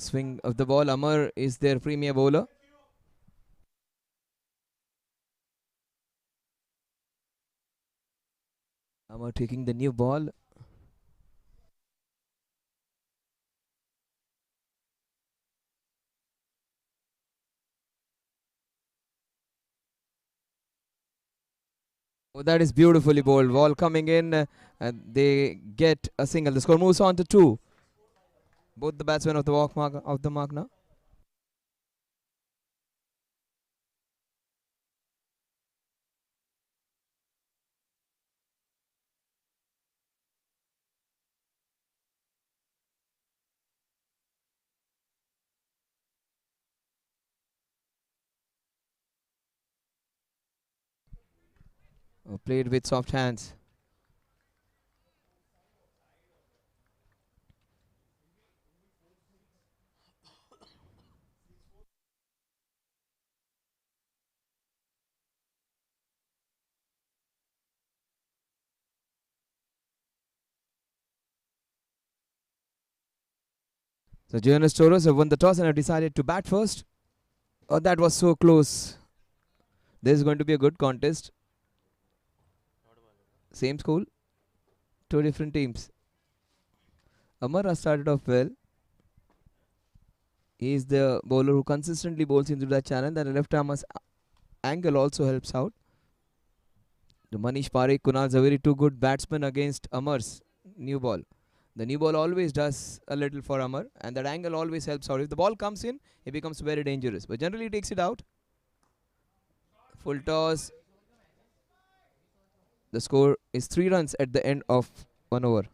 swing of the ball. Amar is their premier bowler. Amar taking the new ball. Oh, that is beautifully bowled. Ball coming in, and they get a single. The score moves on to 2. Both the batsmen of the mark now. Played with soft hands. So JNS Toros have won the toss and have decided to bat first. Oh, that was so close. This is going to be a good contest. Same school, two different teams. Amar has started off well. He is the bowler who consistently bowls into that channel. That left arm angle also helps out. The Manish Parekh, Kunal Zaveri, two good batsmen against Amar's new ball. The new ball always does a little for Amar, and that angle always helps out. If the ball comes in, it becomes very dangerous. But generally, he takes it out. Full toss. The score is 3 runs at the end of 1 over.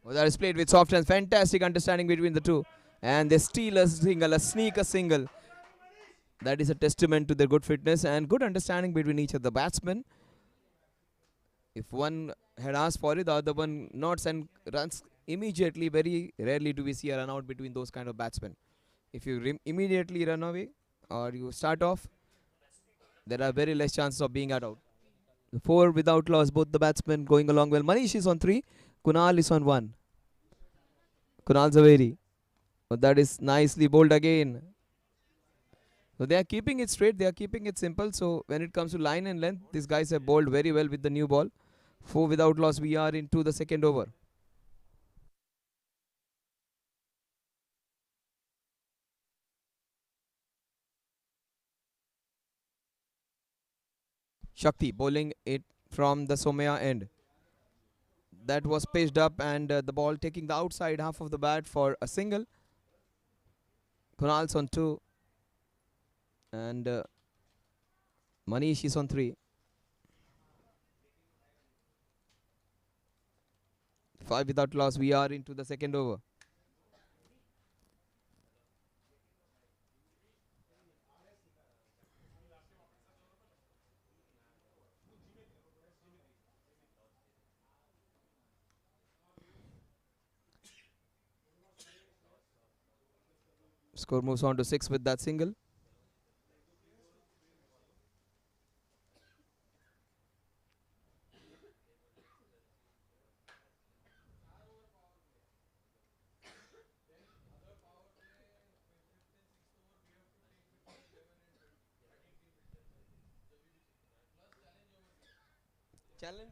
Well, that is played with soft hands. Fantastic understanding between the two. And they steal a single, a sneak a single. That is a testament to their good fitness and good understanding between each of the batsmen. If one had asked for it, the other one nods and runs immediately. Very rarely do we see a run out between those kind of batsmen. If you immediately run away or you start off, there are very less chances of being out. The 4 without loss, both the batsmen going along well. Manish is on 3, Kunal is on 1. Kunal Zaveri. But that is nicely bowled again. So they are keeping it straight, they are keeping it simple. So when it comes to line and length, these guys have bowled very well with the new ball. 4 without loss, we are into the second over. Shakti bowling it from the Somaya end. That was pitched up and the ball taking the outside half of the bat for a single. Kunal's on 2 and Manish is on 3. 5 without loss, we are into the second over. Score moves on to 6 with that single. Challenge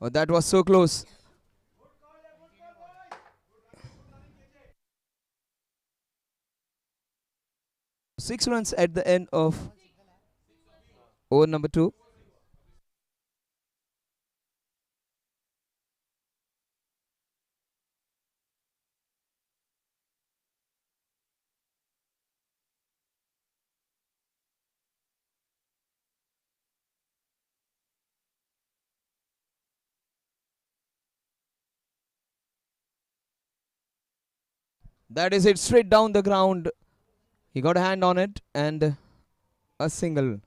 Oh, that was so close. 6 runs at the end of over number 2. That is it, straight down the ground. He got a hand on it and a single.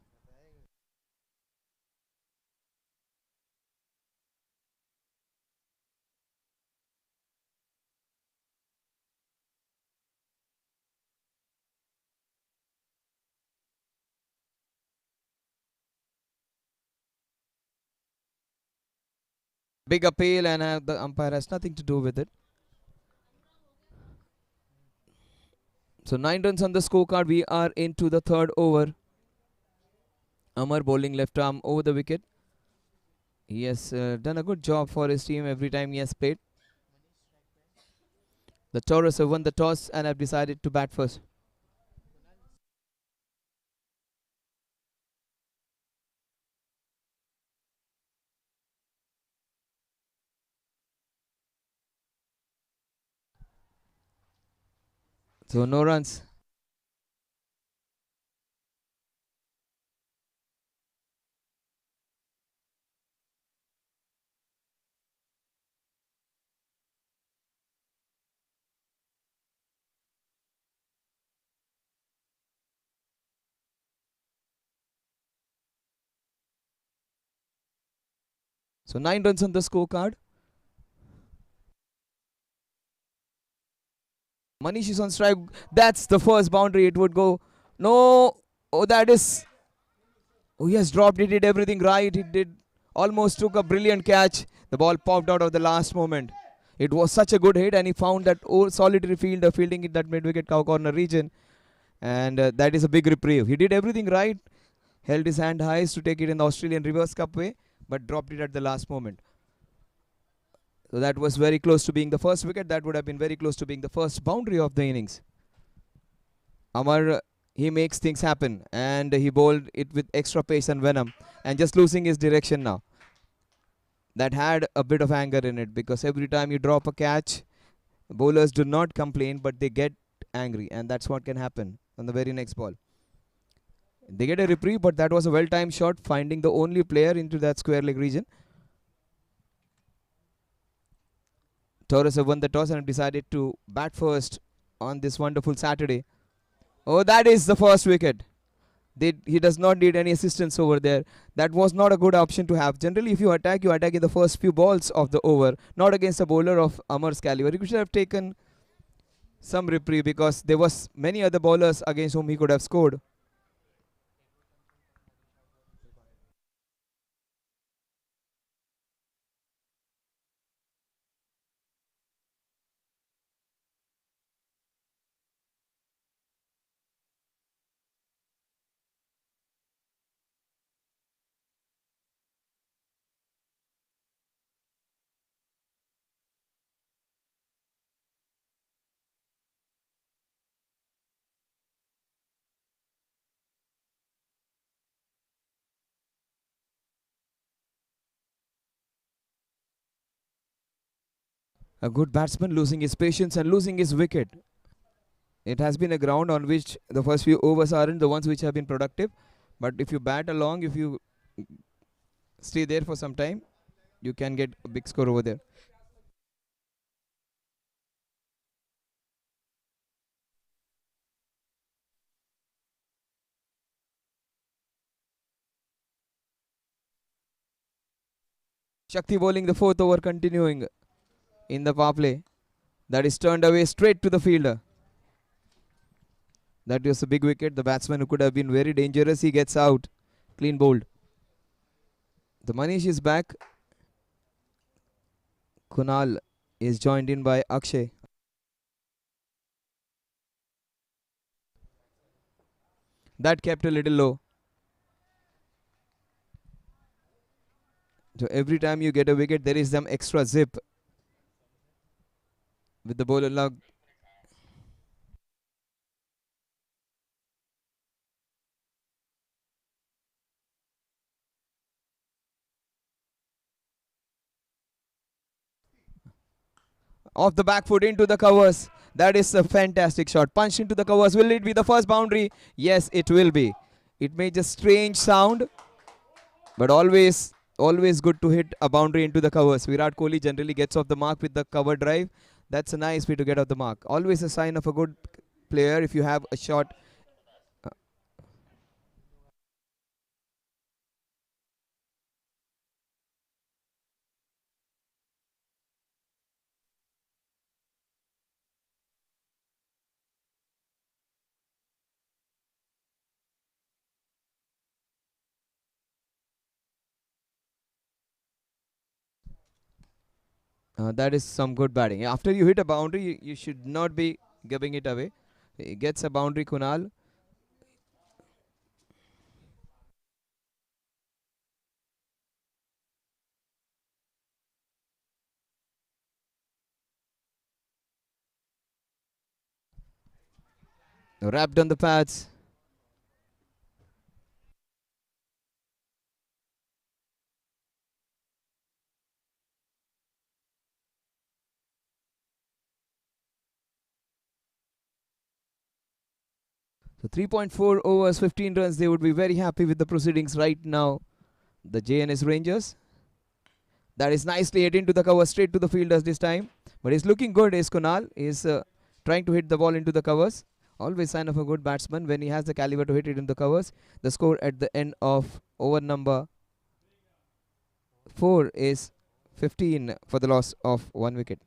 Big appeal, and the umpire has nothing to do with it. So 9 runs on the scorecard. We are into the third over. Amar bowling left arm over the wicket. He has done a good job for his team every time he has played. The Toros have won the toss and have decided to bat first. So no runs. So 9 runs on the scorecard. Manish is on strike. That's the first boundary. It would go. No. Oh, that is. Oh, he has dropped it. He did everything right. He did almost took a brilliant catch. The ball popped out of the last moment. It was such a good hit, and he found that solitary fielder fielding in that mid-wicket cow corner region, and that is a big reprieve. He did everything right, held his hand high to take it in the Australian Reverse Cup way, but dropped it at the last moment. So that was very close to being the first wicket. That would have been very close to being the first boundary of the innings. Amar, he makes things happen, and he bowled it with extra pace and venom, and just losing his direction now. That had a bit of anger in it, because every time you drop a catch, bowlers do not complain, but they get angry, and that's what can happen on the very next ball. They get a reprieve, but that was a well-timed shot, finding the only player into that square leg region. Torres have won the toss and have decided to bat first on this wonderful Saturday. Oh, that is the first wicket. He does not need any assistance over there. That was not a good option to have. Generally, if you attack in the first few balls of the over, not against a bowler of Amar's caliber. He should have taken some reprieve, because there was many other bowlers against whom he could have scored. A good batsman losing his patience and losing his wicket. It has been a ground on which the first few overs aren't the ones which have been productive. But if you bat along, if you stay there for some time, you can get a big score over there. Shakti bowling the fourth over, continuing in the power play. That is turned away straight to the fielder. That was a big wicket. The batsman who could have been very dangerous, he gets out. Clean bowled. The Manish is back. Kunal is joined in by Akshay. That kept a little low. So every time you get a wicket, there is some extra zip with the bowler luck. Off the back foot into the covers. That is a fantastic shot. Punched into the covers. Will it be the first boundary? Yes, it will be. It made a strange sound, but always good to hit a boundary into the covers. Virat Kohli generally gets off the mark with the cover drive. That's a nice way to get off the mark. Always a sign of a good player if you have a shot. That is some good batting. After you hit a boundary, you should not be giving it away. He gets a boundary, Kunal. Wrapped on the pads. So 3.4 overs, 15 runs. They would be very happy with the proceedings right now. The JNS Rangers. That is nicely hit into the cover, straight to the fielders this time. But he's looking good, is Kunal. He's trying to hit the ball into the covers. Always sign of a good batsman when he has the caliber to hit it in the covers. The score at the end of over number 4 is 15 for the loss of 1 wicket.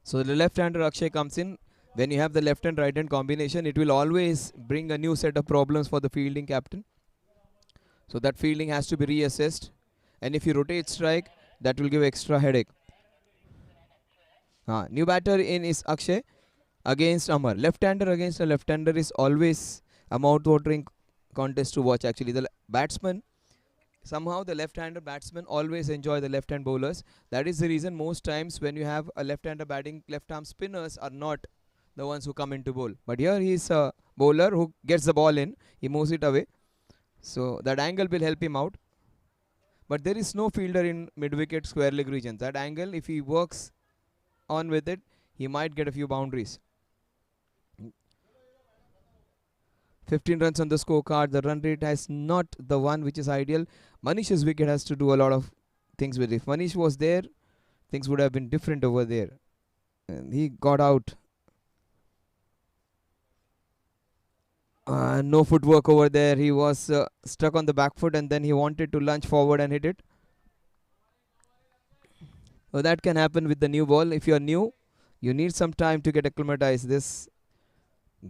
So the left-hander Akshay comes in. When you have the left and right hand combination, it will always bring a new set of problems for the fielding captain. So that fielding has to be reassessed. And if you rotate strike, that will give extra headache. New batter in is Akshay against Amar. Left-hander against a left-hander is always a mouth-watering contest to watch. Actually, the batsman, somehow the left-hander batsmen always enjoy the left-hand bowlers. That is the reason most times when you have a left-hander batting, left-arm spinners are not the ones who come into bowl. But here he's a bowler who gets the ball in. He moves it away. So that angle will help him out. But there is no fielder in mid-wicket square leg region. That angle, if he works on with it, he might get a few boundaries. 15 runs on the scorecard. The run rate has not the one which is ideal. Manish's wicket has to do a lot of things with it. If Manish was there, things would have been different over there. And he got out. No footwork over there. He was stuck on the back foot and then he wanted to lunge forward and hit it. So that can happen with the new ball. If you are new, you need some time to get acclimatized. This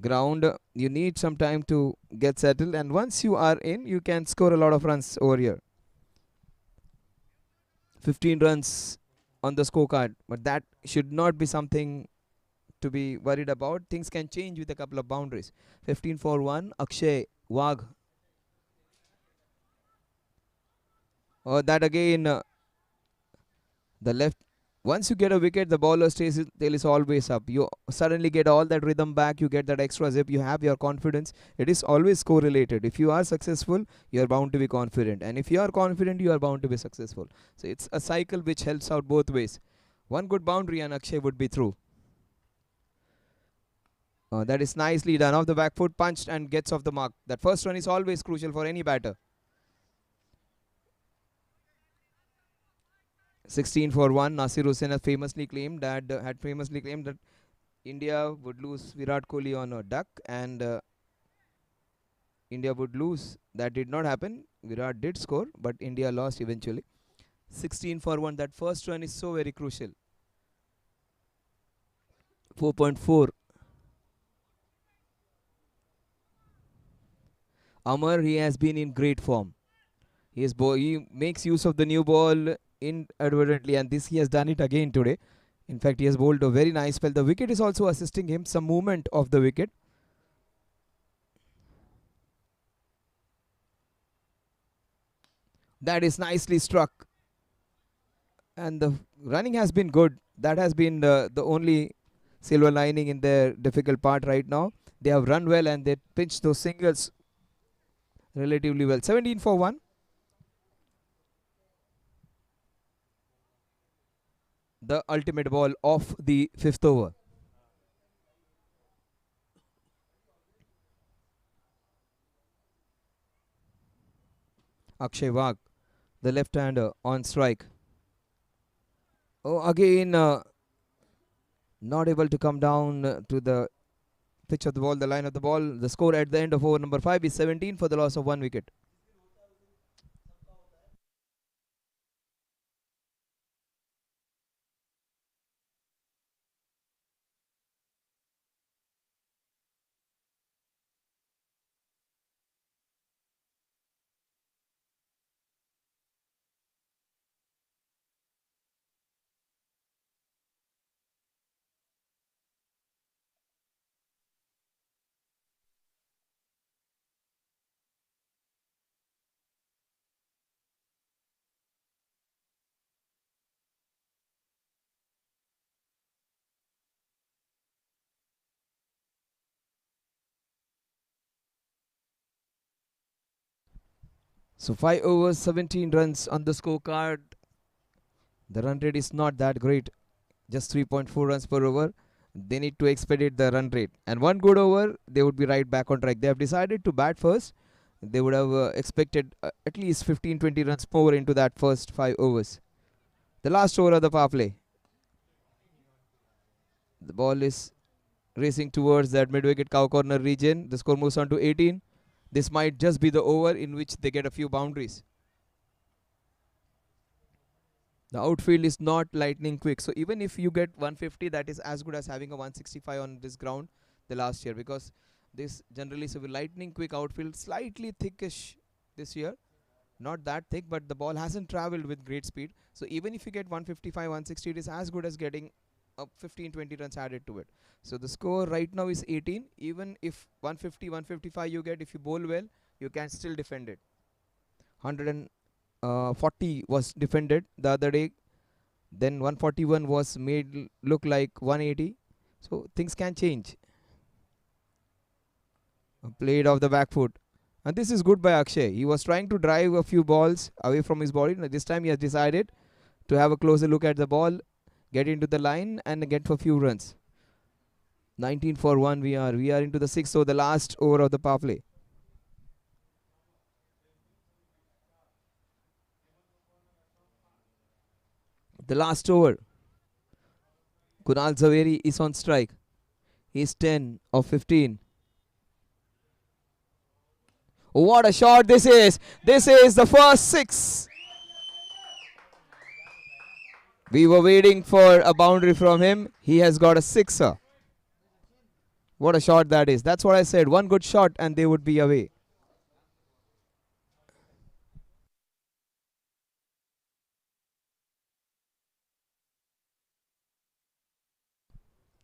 ground, you need some time to get settled, and once you are in, you can score a lot of runs over here. 15 runs on the scorecard, but that should not be something to be worried about. Things can change with a couple of boundaries. 15 for 1, Akshay Wagh. That again, the left. Once you get a wicket, the bowler stays tail is always up. You suddenly get all that rhythm back. You get that extra zip. You have your confidence. It is always correlated. If you are successful, you are bound to be confident, and if you are confident, you are bound to be successful. So it's a cycle which helps out both ways. One good boundary and Akshay would be through. That is nicely done. Off the back foot, punched and gets off the mark. That first run is always crucial for any batter. 16 for 1. Nasir Hussain had famously claimed that India would lose Virat Kohli on a duck, and India would lose. That did not happen. Virat did score, but India lost eventually. 16 for 1. That first run is so very crucial. 4.4. Amar, he has been in great form. He makes use of the new ball inadvertently, and this he has done it again today. In fact, he has bowled a very nice spell. The wicket is also assisting him. Some movement of the wicket. That is nicely struck. And the running has been good. That has been the only silver lining in their difficult part right now. They have run well and they pinched those singles relatively well. 17 for 1. The ultimate ball of the fifth over. Akshay Wagh, the left-hander, on strike. Oh, again, not able to come down to the pitch of the ball, the line of the ball. The score at the end of over number 5 is 17 for the loss of 1 wicket. So 5 overs, 17 runs on the scorecard. The run rate is not that great, just 3.4 runs per over. They need to expedite the run rate. And one good over, they would be right back on track. They have decided to bat first. They would have expected at least 15-20 runs more into that first 5 overs. The last over of the power play. The ball is racing towards that mid-wicket cow corner region. The score moves on to 18. This might just be the over in which they get a few boundaries. The outfield is not lightning quick. So even if you get 150, that is as good as having a 165 on this ground the last year, because this generally is a lightning quick outfield, slightly thickish this year. Not that thick, but the ball hasn't traveled with great speed. So even if you get 155, 160, it is as good as getting 15-20 runs added to it. So the score right now is 18. Even if 150, 155 you get, if you bowl well, you can still defend it. 140 was defended the other day. Then 141 was made look like 180. So things can change. Played off the back foot. And this is good by Akshay. He was trying to drive a few balls away from his body. This time he has decided to have a closer look at the ball, get into the line and get for a few runs. 19 for 1 we are. We are into the sixth over, the last over of the power play. The last over. Kunal Zaveri is on strike. He's 10 of 15. What a shot this is. This is the first six. We were waiting for a boundary from him. He has got a sixer. What a shot that is. That's what I said. One good shot and they would be away.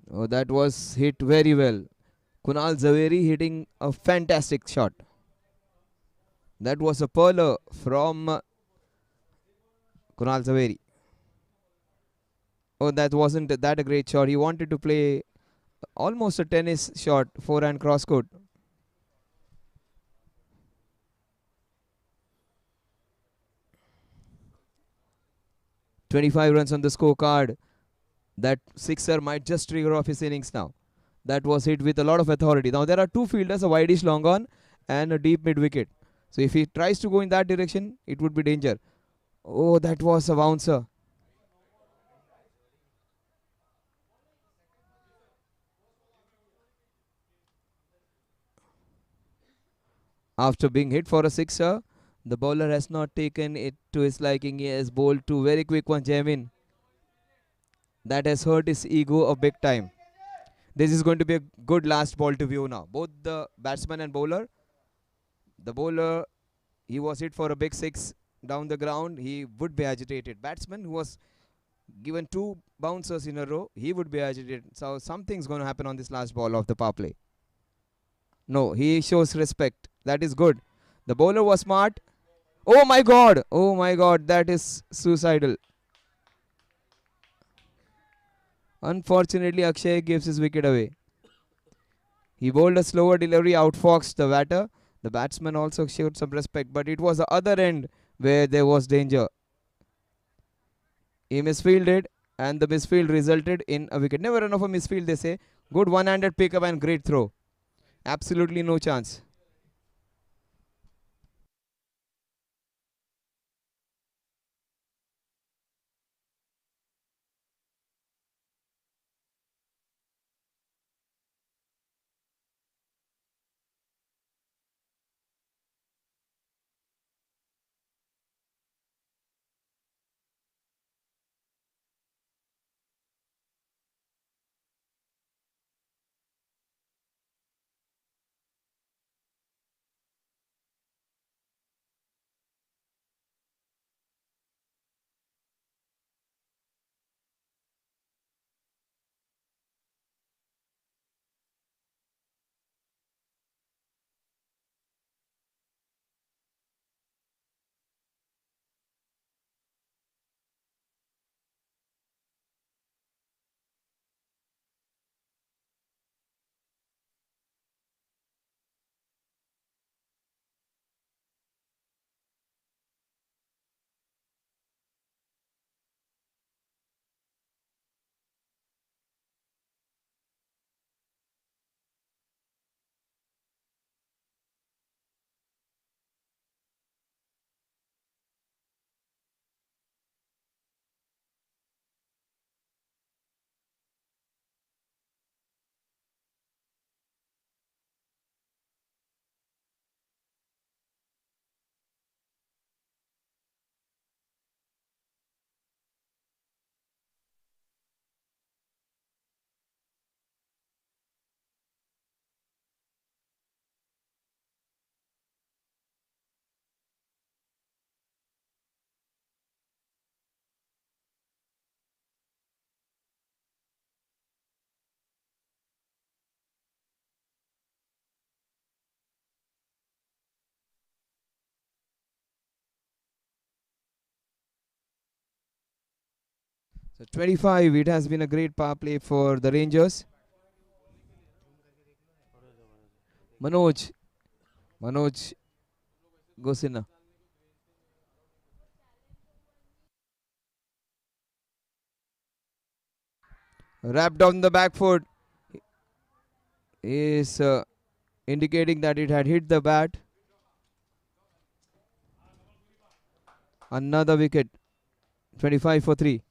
Oh, that was hit very well. Kunal Zaveri hitting a fantastic shot. That was a pearler from Kunal Zaveri. Oh, that wasn't that a great shot. He wanted to play almost a tennis shot, forehand cross court. 25 runs on the scorecard. That sixer might just trigger off his innings now. That was hit with a lot of authority. Now there are two fielders, a wideish long on and a deep mid wicket. So if he tries to go in that direction, it would be danger. Oh, that was a bouncer. After being hit for a sixer, the bowler has not taken it to his liking. He has bowled two very quick ones, Jamin. That has hurt his ego a big time. This is going to be a good last ball to view now. Both the batsman and bowler. The bowler, he was hit for a big six down the ground. He would be agitated. Batsman who was given two bouncers in a row, he would be agitated. So something's going to happen on this last ball of the power play. No, he shows respect. That is good. The bowler was smart. Oh my god! Oh my god, that is suicidal. Unfortunately, Akshay gives his wicket away. He bowled a slower delivery, outfoxed the batter. The batsman also showed some respect, but it was the other end where there was danger. He misfielded, and the misfield resulted in a wicket. Never run off a misfield, they say. Good one-handed pickup and great throw. Absolutely no chance. So 25, it has been a great power play for the Rangers. Manoj, Manoj Gosina. Wrapped on the back foot is indicating that it had hit the bat. Another wicket. 25 for 3.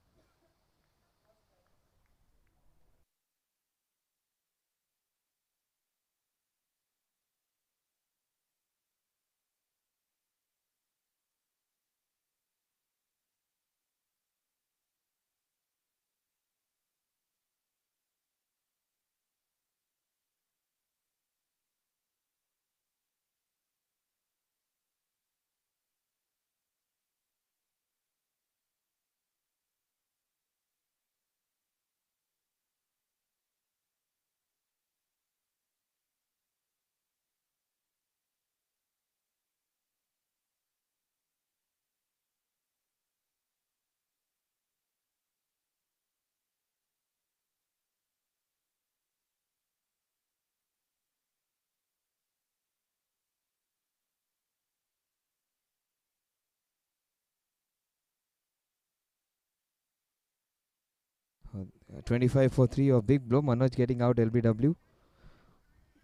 Uh, 25 for 3 of big blow. Manoj getting out LBW.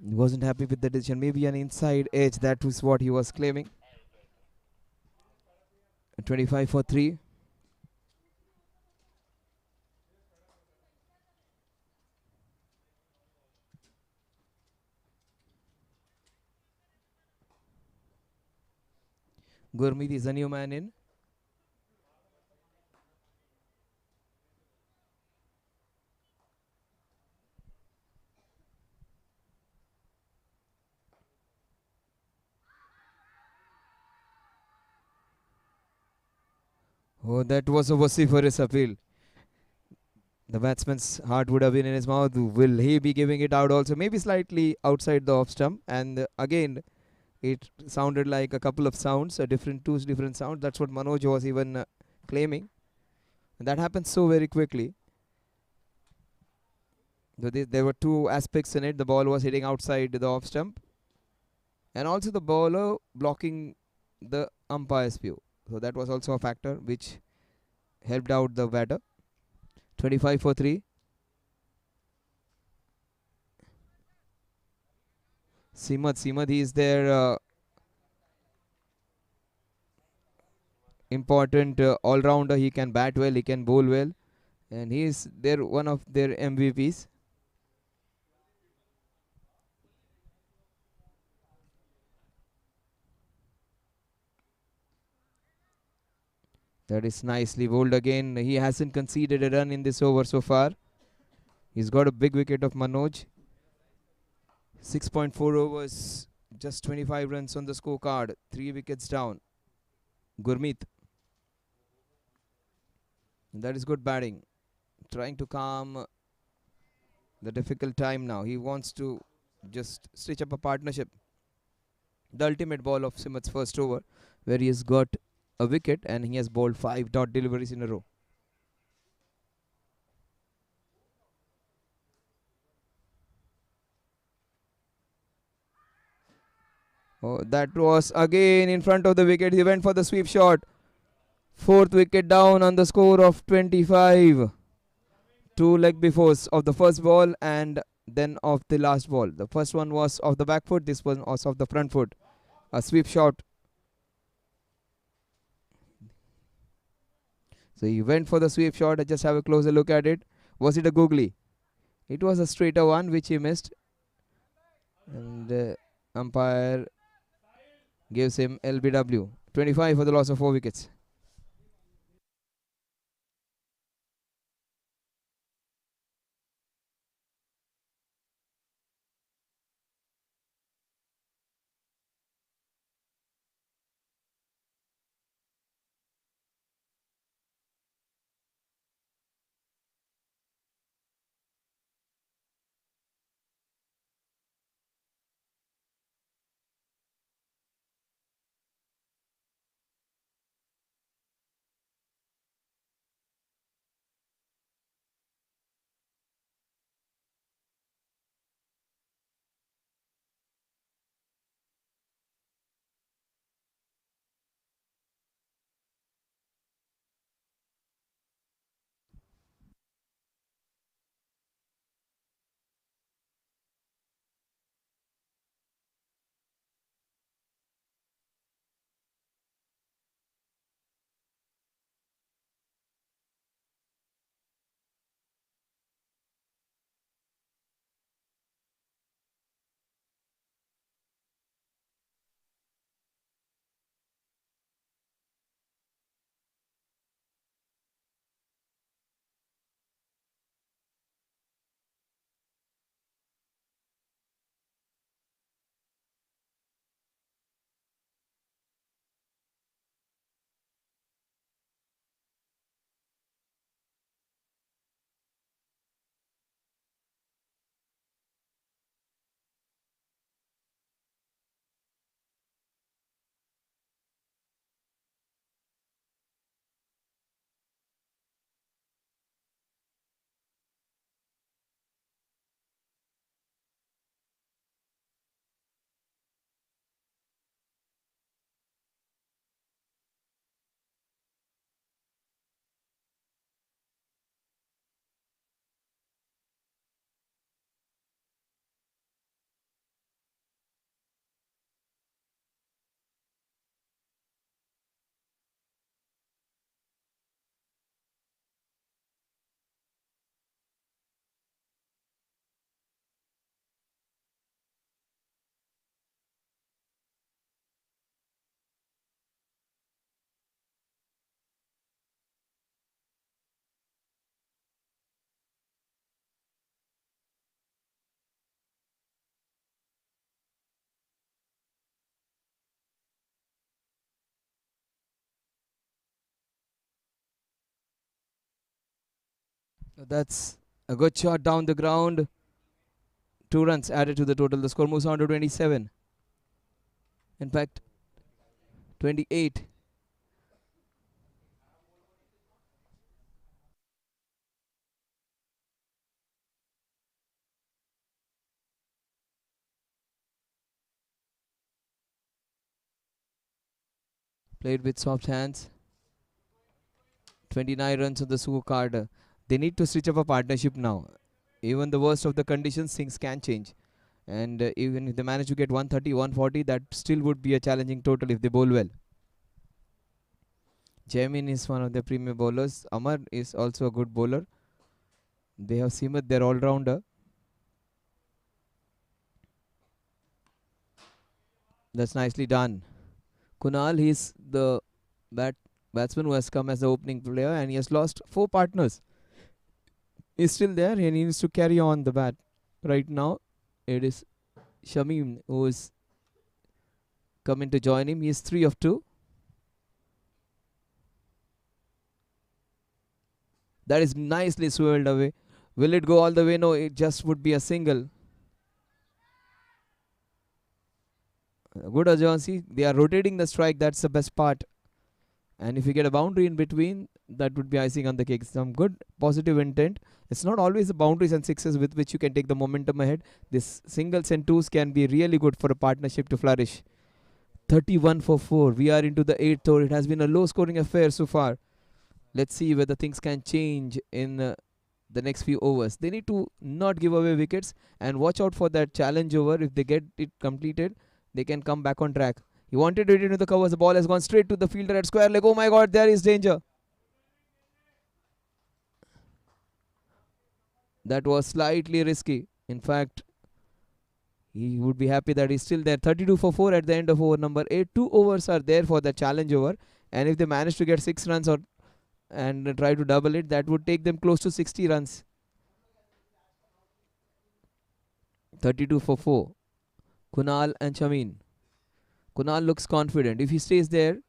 He wasn't happy with the decision. Maybe an inside edge. That was what he was claiming. 25 for 3. Gurmeet is the new man in. Oh, that was a vociferous appeal. The batsman's heart would have been in his mouth. Will he be giving it out also? Maybe slightly outside the off stump. And again, it sounded like a couple of sounds, two different sounds. That's what Manoj was even claiming. And that happened so very quickly. There were two aspects in it. The ball was hitting outside the off stump, and also the bowler blocking the umpire's view. So that was also a factor which helped out the batter. 25 for 3. Simad he is their important all-rounder. He can bat well, he can bowl well, and he is their one of their MVPs. That is nicely bowled again. He hasn't conceded a run in this over so far. He's got a big wicket of Manoj. 6.4 overs, just 25 runs on the scorecard. 3 wickets down. Gurmeet. That is good batting. Trying to calm the difficult time now. He wants to just stitch up a partnership. The ultimate ball of Simat's first over, where he has got a wicket and he has bowled 5 dot deliveries in a row. Oh, that was again in front of the wicket. He went for the sweep shot. Fourth wicket down on the score of 25. Two leg befores of the first ball and then of the last ball. The first one was off the back foot. This one was off the front foot. A sweep shot. So he went for the sweep shot. I just have a closer look at it. Was it a googly? It was a straighter one which he missed. And umpire gives him LBW. 25 for the loss of 4 wickets. That's a good shot down the ground. 2 runs added to the total. The score moves on to 27. In fact, 28. Played with soft hands. 29 runs on the scorecard. They need to stitch up a partnership now. Even the worst of the conditions, things can change. And even if they manage to get 130, 140, that still would be a challenging total if they bowl well. Jamin is one of the premier bowlers. Amar is also a good bowler. They have Simad, their all-rounder. That's nicely done. Kunal, he's the batsman who has come as the opening player and he has lost 4 partners. He's still there and he needs to carry on the bat. Right now, it is Shamim who is coming to join him. He is 3 of 2. That is nicely swirled away. Will it go all the way? No, it just would be a single. Good urgency. They are rotating the strike. That's the best part. And if you get a boundary in between, that would be icing on the cake. Some good positive intent. It's not always the boundaries and sixes with which you can take the momentum ahead. This singles and twos can be really good for a partnership to flourish. 31 for 4. We are into the 8th over. It has been a low scoring affair so far. Let's see whether things can change in the next few overs. They need to not give away wickets and watch out for that challenge over. If they get it completed, they can come back on track. He wanted it into the covers. The ball has gone straight to the fielder at square leg. Oh my god, there is danger. That was slightly risky. In fact, he would be happy that he's still there. 32 for 4 at the end of over number 8. 2 overs are there for the challenge over. And if they manage to get 6 runs and try to double it, that would take them close to 60 runs. 32 for 4. Kunal and Shamin. Kunal looks confident. If he stays there,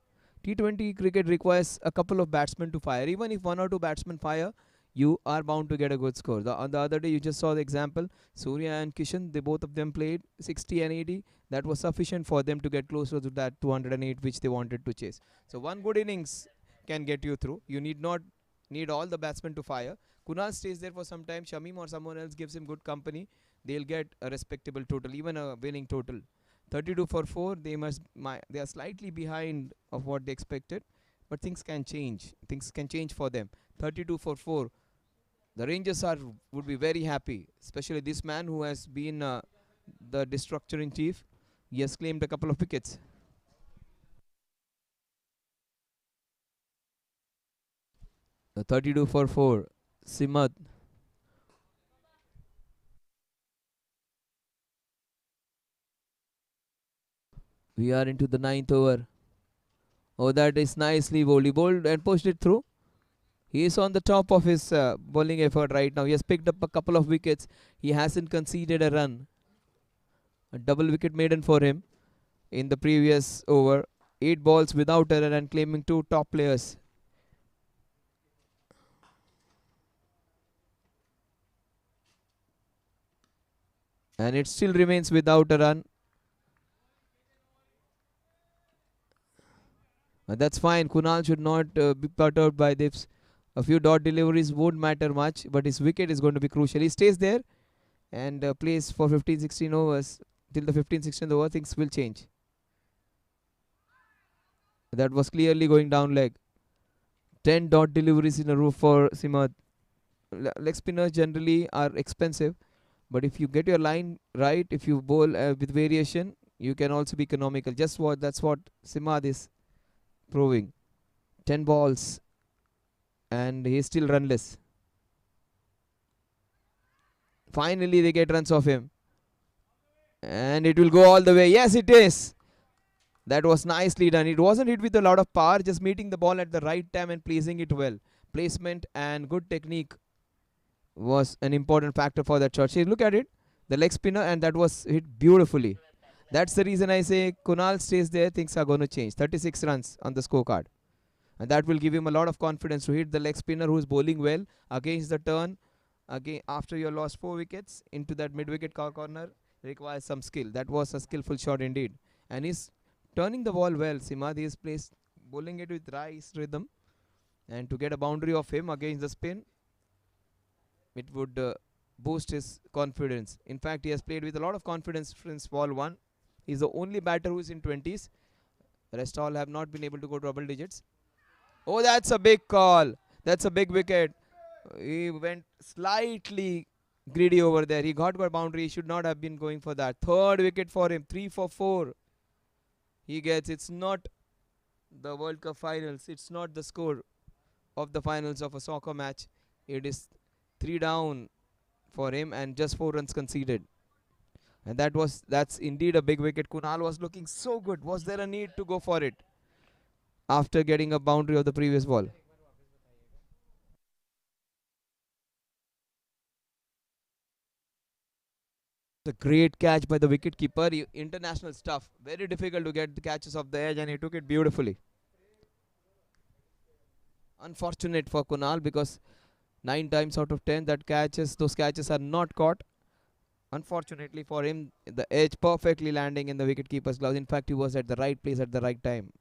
T20 cricket requires a couple of batsmen to fire. Even if 1 or 2 batsmen fire, you are bound to get a good score. On the other day, you just saw the example. Surya and Kishan, they both of them played 60 and 80. That was sufficient for them to get closer to that 208 which they wanted to chase. So one good innings can get you through. You need not need all the batsmen to fire. Kunal stays there for some time. Shamim or someone else gives him good company. They'll get a respectable total, even a winning total. 32 for 4. They are slightly behind of what they expected, but things can change. Things can change for them. 32 for 4. The Rangers would be very happy, especially this man who has been the destructuring chief. He has claimed a couple of wickets. The 32 for 4. Simad. We are into the 9th over. Oh, that is nicely bowled. He bowled and pushed it through. He is on the top of his bowling effort right now. He has picked up a couple of wickets. He hasn't conceded a run. A double wicket maiden for him in the previous over. 8 balls without a run and claiming 2 top players. And it still remains without a run. That's fine. Kunal should not be perturbed by this. A few dot deliveries won't matter much, but his wicket is going to be crucial. He stays there and plays for 15-16 overs. Till the 15-16th over, things will change. That was clearly going down leg. 10 dot deliveries in a row for Simad. Leg spinners generally are expensive, but if you get your line right, if you bowl with variation, you can also be economical. That's what Simad is proving. 10 balls and he's still runless. Finally they get runs off him. And it will go all the way. Yes, it is. That was nicely done. It wasn't hit with a lot of power, just meeting the ball at the right time and placing it well. Placement and good technique was an important factor for that shot. See, look at it. The leg spinner, and that was hit beautifully. That's the reason I say Kunal stays there, things are going to change. 36 runs on the scorecard. and that will give him a lot of confidence to hit the leg spinner who is bowling well against the turn. Again, after you lost 4 wickets into that mid-wicket corner, requires some skill. That was a skillful shot indeed, and he's turning the ball well. Simad is placed bowling it with nice rhythm, and to get a boundary of him against the spin, it would boost his confidence. In fact, he has played with a lot of confidence since ball one. He's the only batter who is in 20s. The rest all have not been able to go double digits. Oh, that's a big call. That's a big wicket. He went slightly greedy over there. He got a boundary. He should not have been going for that. Third wicket for him. 3 for 4. He gets. It's not the World Cup finals. It's not the score of the finals of a soccer match. It is 3 down for him and just 4 runs conceded. And that's indeed a big wicket. Kunal was looking so good. Was there a need to go for it after getting a boundary of the previous ball? A great catch by the wicketkeeper. International stuff. Very difficult to get the catches off the edge, and he took it beautifully. Unfortunate for Kunal because 9 times out of 10 those catches are not caught. Unfortunately for him, the edge perfectly landing in the wicketkeeper's gloves. In fact, he was at the right place at the right time.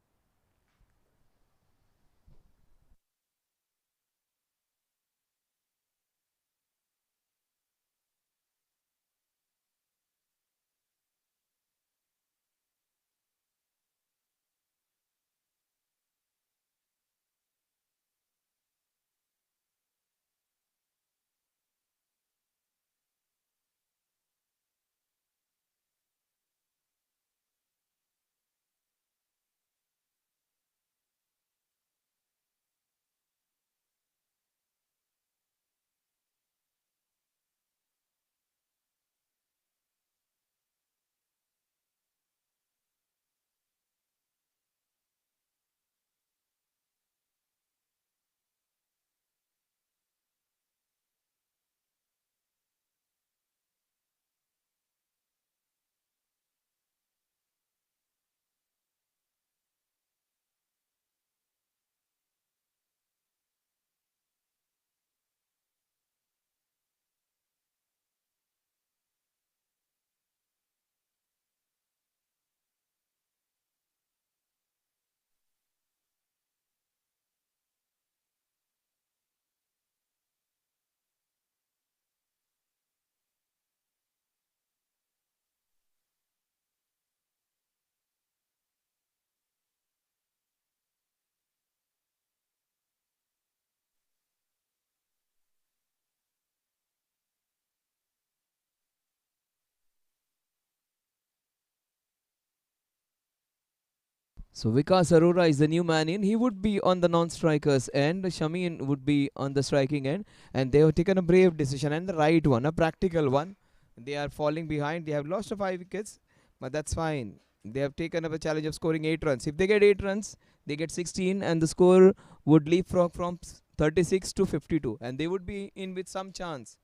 So Vikas Arora is the new man in. He would be on the non-strikers end. Shamin would be on the striking end. And they have taken a brave decision and the right one, a practical one. They are falling behind. They have lost 5 wickets, but that's fine. They have taken up a challenge of scoring 8 runs. If they get 8 runs, they get 16 and the score would leapfrog from 36 to 52. And they would be in with some chance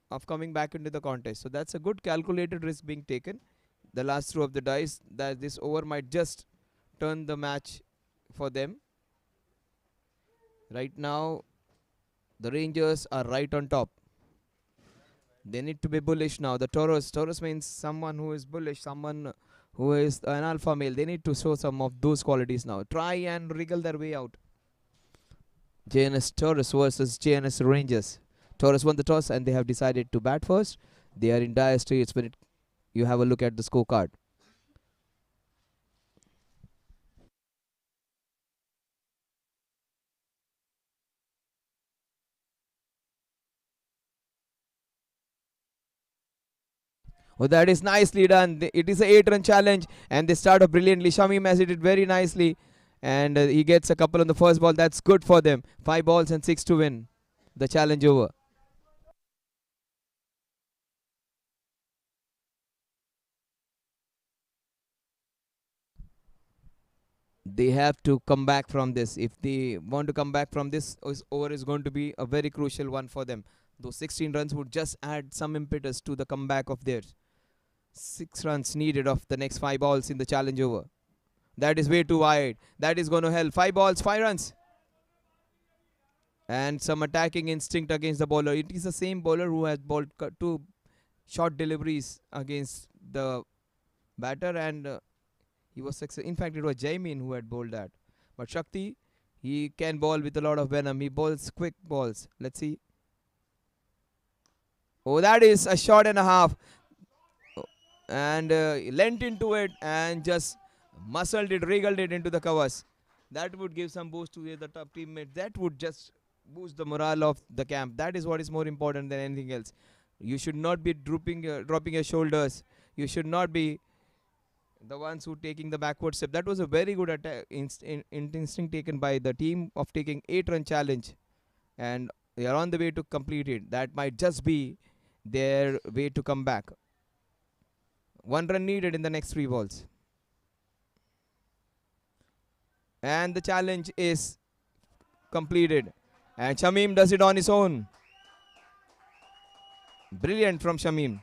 of coming back into the contest. So that's a good calculated risk being taken. The last throw of the dice that this over might just turn the match for them. Right now, the Rangers are right on top. They need to be bullish now. The Toros. Toros means someone who is bullish, someone who is an alpha male. They need to show some of those qualities now. Try and wriggle their way out. JNS Toros versus JNS Rangers. Toros won the toss and they have decided to bat first. They are in dire straits when you have a look at the scorecard. Oh, that is nicely done. It is an 8-run challenge, and they start off brilliantly. Shamim has hit it very nicely, and he gets a couple on the first ball. That's good for them. 5 balls and 6 to win the challenge over. They have to come back from this. If they want to come back from this, over is going to be a very crucial one for them. Those 16 runs would just add some impetus to the comeback of theirs. 6 runs needed of the next 5 balls in the challenge over. That is way too wide. That is going to help. 5 balls, 5 runs. And some attacking instinct against the bowler. It is the same bowler who has bowled two short deliveries against the batter, and he was successful. In fact, it was Jaimin who had bowled that. But Shakti, he can bowl with a lot of venom. He bowls quick balls. Let's see. Oh, that is a shot and a half. And leant into it and just muscled it, wriggled it into the covers. That would give some boost to the other top teammates. That would just boost the morale of the camp. That is what is more important than anything else. You should not be dropping your shoulders. You should not be the ones who taking the backward step. That was a very good attack instinct taken by the team of taking 8-run challenge, and they are on the way to complete it. That might just be their way to come back. 1 run needed in the next 3 balls. And the challenge is completed. And Shamim does it on his own. Brilliant from Shamim.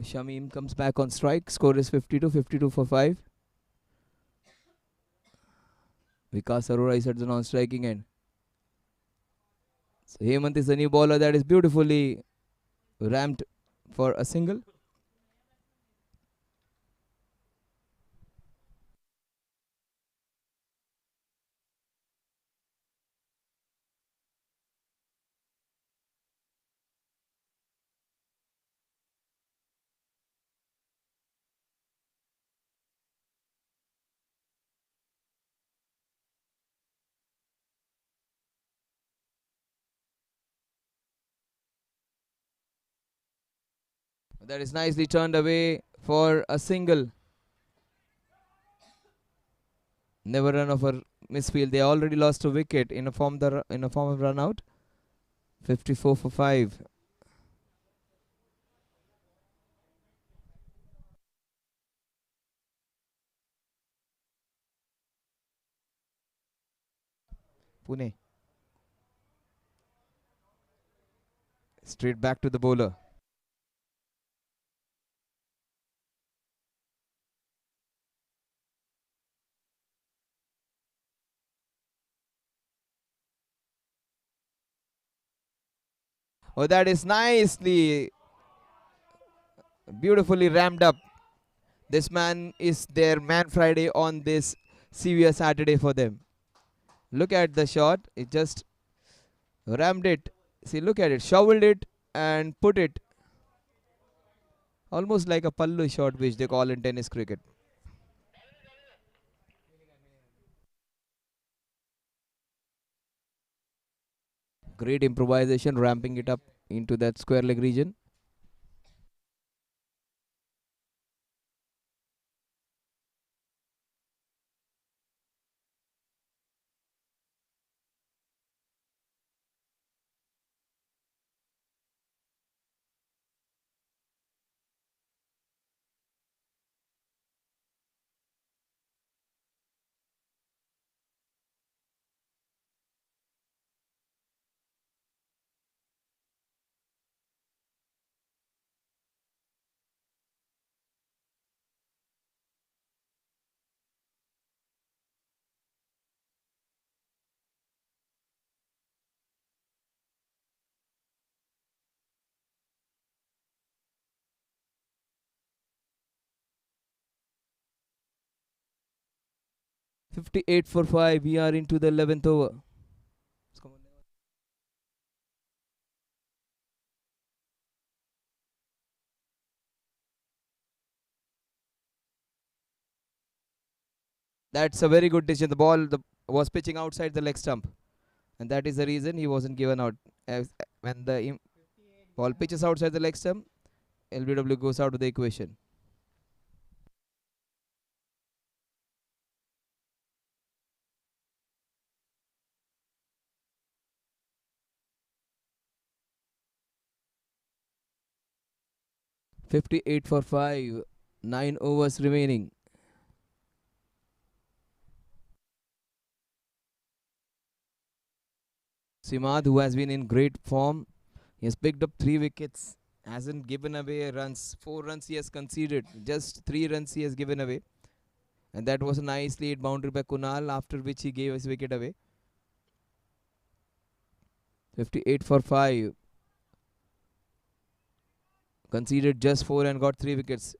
Shamim comes back on strike. Score is 52, 52 for 5. Vikas Arora is at the non-striking end. So Hemant is the new bowler that is beautifully ramped for a single. That is nicely turned away for a single. Never run of a misfield. They already lost a wicket in a form of run out. 54 for 5. Pune. Straight back to the bowler. Oh, that is nicely, beautifully rammed up. This man is their man Friday on this severe Saturday for them. Look at the shot. It just rammed it. See, look at it. Shoveled it and put it. Almost like a pallu shot, which they call in tennis cricket. Great improvisation, ramping it up into that square leg region. 58 for 5. We are into the 11th over. That's a very good decision. The ball was pitching outside the leg stump, and that is the reason he wasn't given out. When the ball pitches outside the leg stump, LBW goes out of the equation. 58 for 5. 9 overs remaining. Simad, who has been in great form, he has picked up 3 wickets, hasn't given away runs. 4 runs he has conceded, just 3 runs he has given away. And that was a nicely hit boundary by Kunal, after which he gave his wicket away. 58 for 5. Conceded just 4 and got 3 wickets.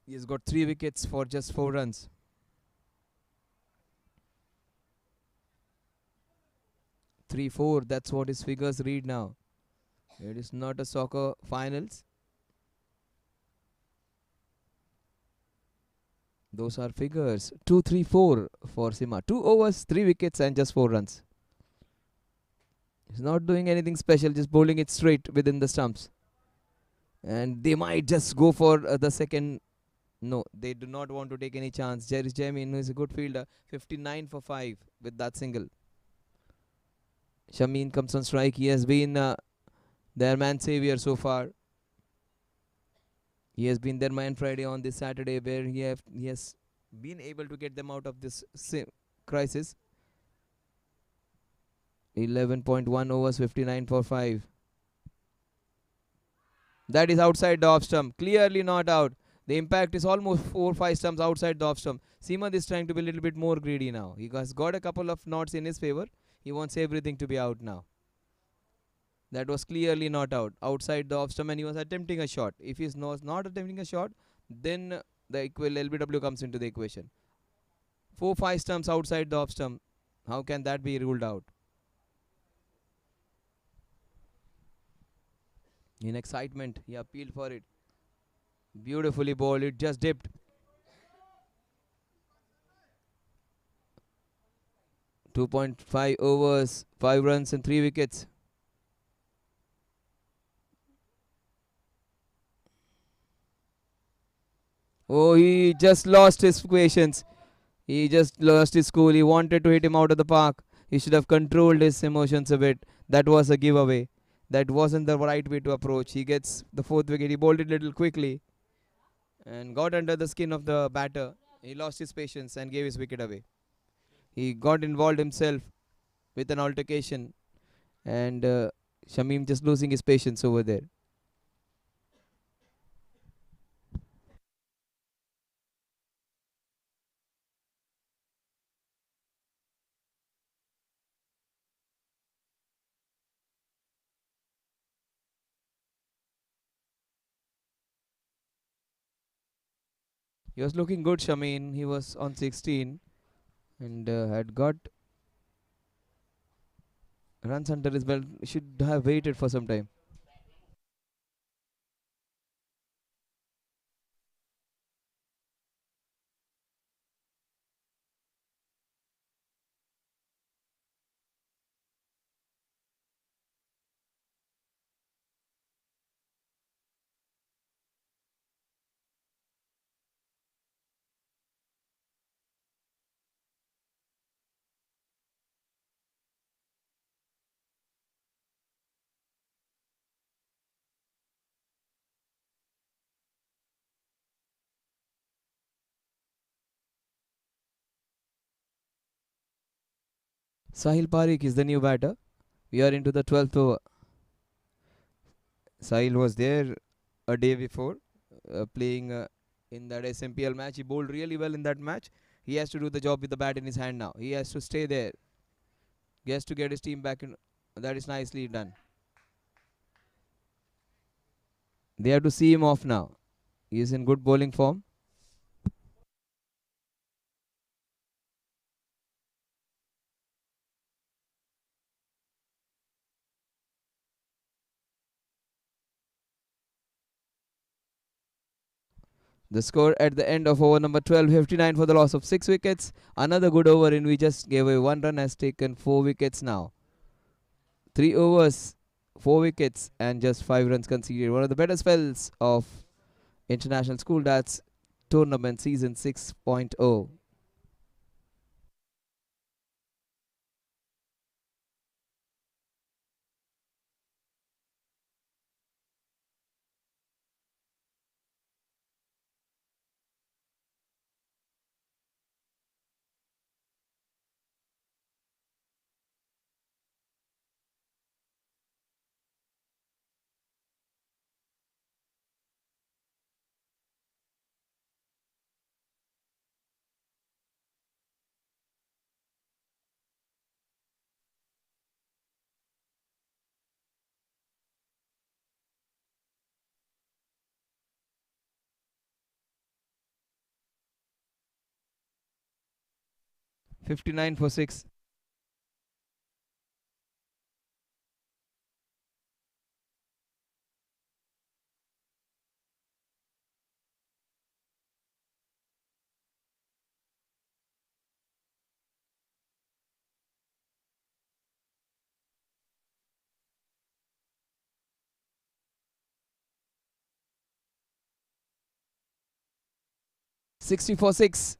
He has got 3 wickets for just 4 runs. 3-4, that's what his figures read now. It is not a soccer finals. Those are figures. 2-3-4 for Sima. 2 overs, 3 wickets and just 4 runs. He's not doing anything special, just bowling it straight within the stumps. And they might just go for the second. No, they do not want to take any chance. Jerry Jamin, who is a good fielder, 59 for 5 with that single. Shameen comes on strike. He has been their man savior so far. He has been their man Friday on this Saturday, where he has been able to get them out of this crisis. 11.1 overs, 59 for 5. That is outside the off stump. Clearly not out. The impact is almost 4-5 stumps outside the off stump. Seaman is trying to be a little bit more greedy now. He has got a couple of knots in his favor. He wants everything to be out now. That was clearly not out. Outside the off stump, and he was attempting a shot. If he is not attempting a shot, then the LBW comes into the equation. 4-5 stumps outside the off stump. How can that be ruled out? In excitement, he appealed for it. Beautifully bowled. It just dipped. .5 overs, 5 runs and 3 wickets. Oh, he just lost his patience. He just lost his cool. He wanted to hit him out of the park. He should have controlled his emotions a bit. That was a giveaway. That wasn't the right way to approach. He gets the 4th wicket. He bowled it a little quickly and got under the skin of the batter. He lost his patience and gave his wicket away. He got involved himself with an altercation, and Shamim just losing his patience over there. He was looking good, Shamin. He was on 16 and had got runs under his belt. Should have waited for some time. Sahil Parikh is the new batter. We are into the 12th over. Sahil was there a day before playing in that SMPL match. He bowled really well in that match. He has to do the job with the bat in his hand now. He has to stay there. He has to get his team back in. That is nicely done. They have to see him off now. He is in good bowling form. 'The score at the end of over number 12, 59 for the loss of 6 wickets. Another good over in we just gave away 1 run, has taken 4 wickets now. 3 overs, 4 wickets, and just 5 runs conceded. One of the better spells of International School Darts Tournament Season 6.0. '59 for 6. 60 for 6.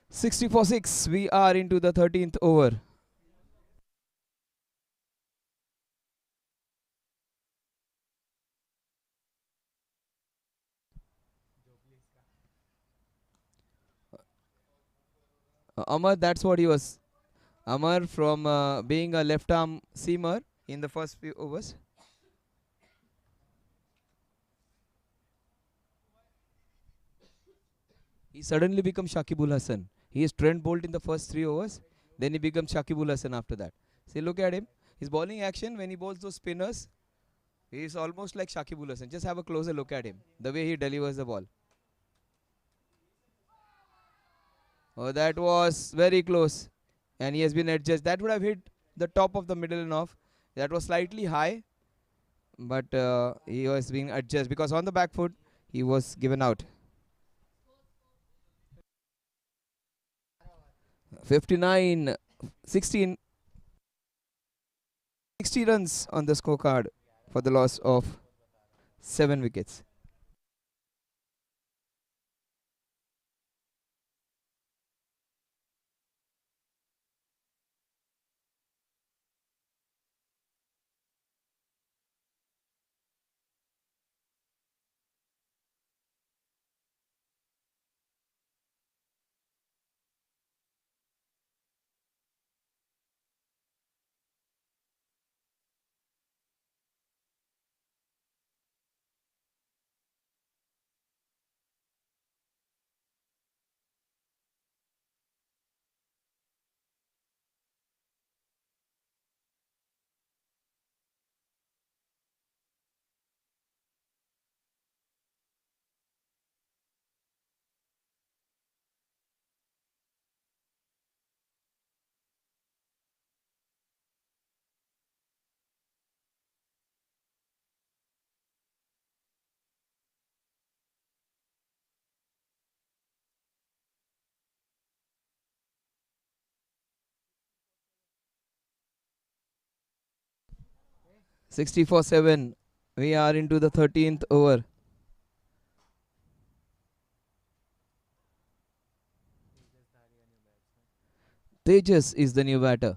60 for 6. We are into the 13th over. Amar, that's what he was. Amar from being a left arm seamer in the first few overs. He suddenly becomes Shakibul Hassan. He is Trent Bolt in the first 3 overs. Then he becomes Shakibul Hassan after that. See, look at him. His bowling action when he bowls those spinners, he is almost like Shakibul Hassan. Just have a closer look at him. The way he delivers the ball. Oh, that was very close. And he has been adjusted. That would have hit the top of the middle and off. That was slightly high. But he was being adjusted because on the back foot, he was given out. 59, 16, 60 runs on the scorecard for the loss of 7 wickets. 64-7. We are into the 13th over. Tejas is the new batter.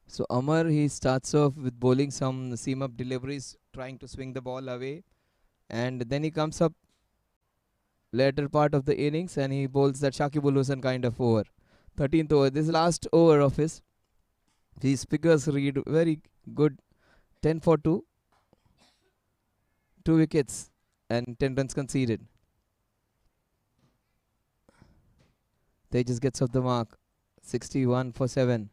So Amar, he starts off with bowling some seam up deliveries, trying to swing the ball away, and then he comes up later part of the innings and he bowls that Shakib Ul Hussain kind of over. 13th over. This last over of his. His figures read very good. 10 for 2, 2 wickets, and 10 runs conceded. Tejas gets off the mark. 61 for 7.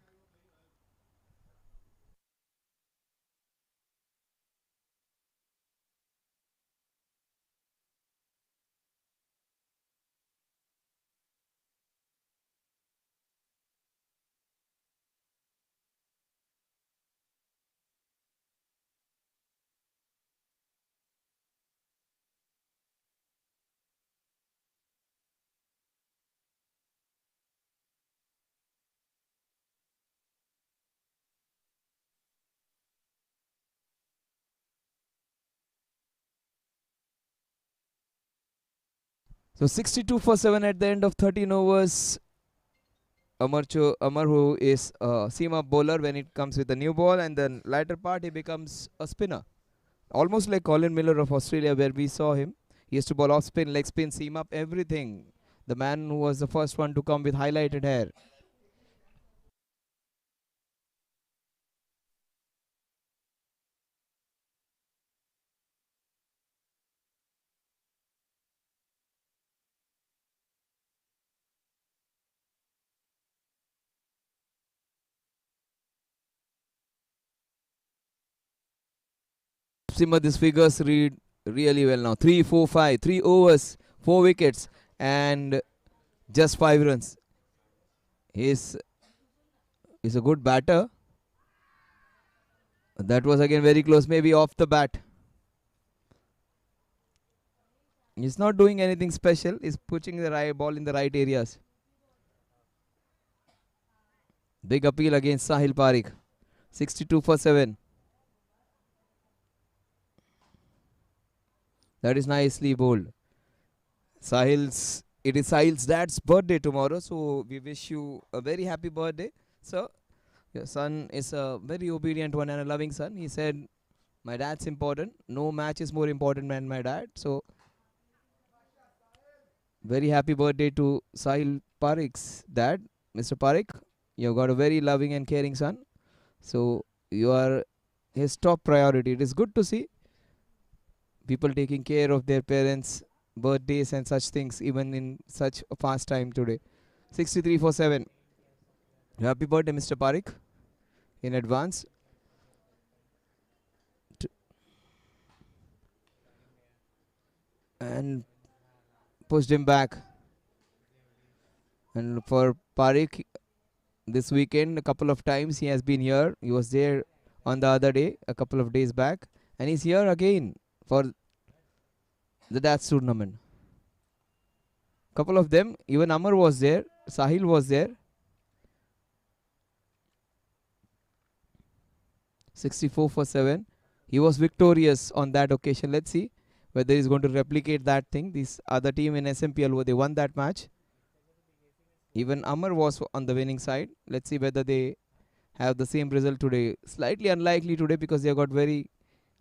So 62 for 7 at the end of 13 overs. Amar, who is a seam up bowler when it comes with a new ball, and then latter part he becomes a spinner. Almost like Colin Miller of Australia, where we saw him. He used to bowl off spin, leg spin, seam up, everything. The man who was the first one to come with highlighted hair. Simmer, these figures read really well now. 3, 4, 5, 3 overs, 4 wickets, and just 5 runs. He's, he's a good batter. That was again very close, maybe off the bat. He's not doing anything special. He's putting the right ball in the right areas. Big appeal against Sahil Parekh. 62 for 7. That is nicely bowled. It is Sahil's dad's birthday tomorrow, so we wish you a very happy birthday. So, your son is a very obedient one and a loving son. He said, my dad's important. No match is more important than my dad. So, very happy birthday to Sahil Parekh's dad, Mr. Parekh. You've got a very loving and caring son. So, you are his top priority. It is good to see people taking care of their parents' birthdays and such things, even in such a fast time today. 63 for 7. Happy birthday, Mr. Parekh, in advance. And pushed him back. And for Parekh, this weekend, a couple of times he has been here. He was there on the other day, a couple of days back. And he's here again for the Dats tournament. Couple of them, even Amar was there, Sahil was there. 64 for 7. He was victorious on that occasion. Let's see whether he's going to replicate that thing. This other team in SMPL, they won that match. Even Amar was on the winning side. Let's see whether they have the same result today. Slightly unlikely today because they have got very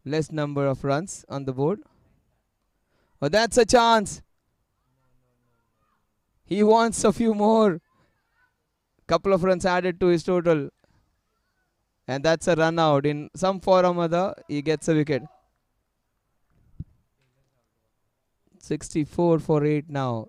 less number of runs on the board. Oh, that's a chance. He wants a few more. Couple of runs added to his total. And that's a run out. In some form or other, he gets a wicket. 64 for 8 now.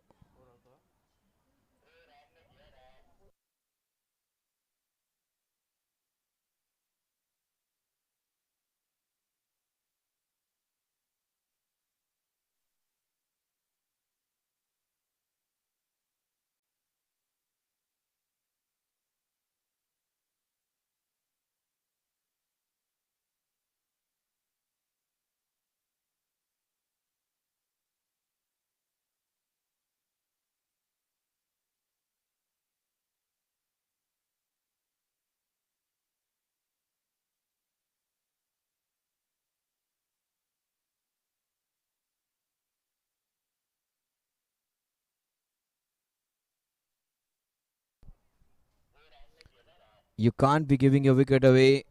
You can't be giving your wicket away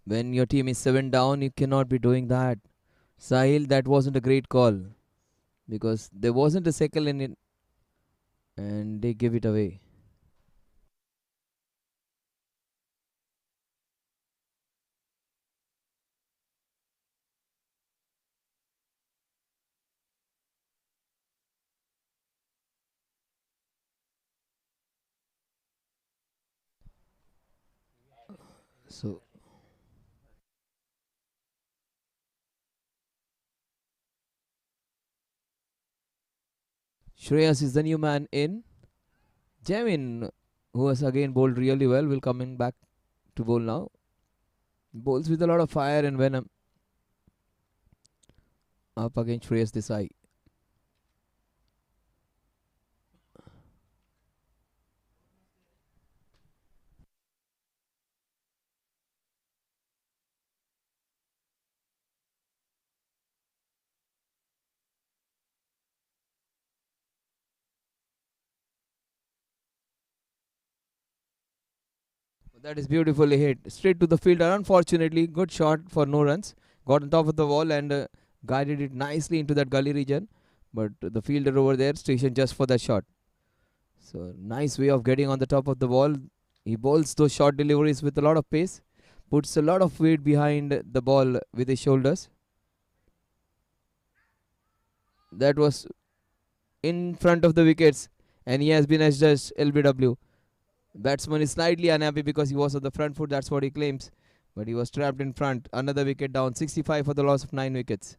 when your team is 7 down. You cannot be doing that. Sahil, that wasn't a great call because there wasn't a second in it and they give it away. So Shreyas is the new man in. Jamin, who has again bowled really well, will come in back to bowl now. Bowls with a lot of fire and venom up against Shreyas Desai. That is beautifully hit. Straight to the fielder. Unfortunately, good shot for no runs. Got on top of the wall and guided it nicely into that gully region. But the fielder over there stationed just for that shot. So nice way of getting on the top of the wall. He bowls those short deliveries with a lot of pace. Puts a lot of weight behind the ball with his shoulders. That was in front of the wickets. And he has been adjudged LBW. Batsman is slightly unhappy because he was on the front foot, that's what he claims. But he was trapped in front. Another wicket down. 65 for the loss of 9 wickets.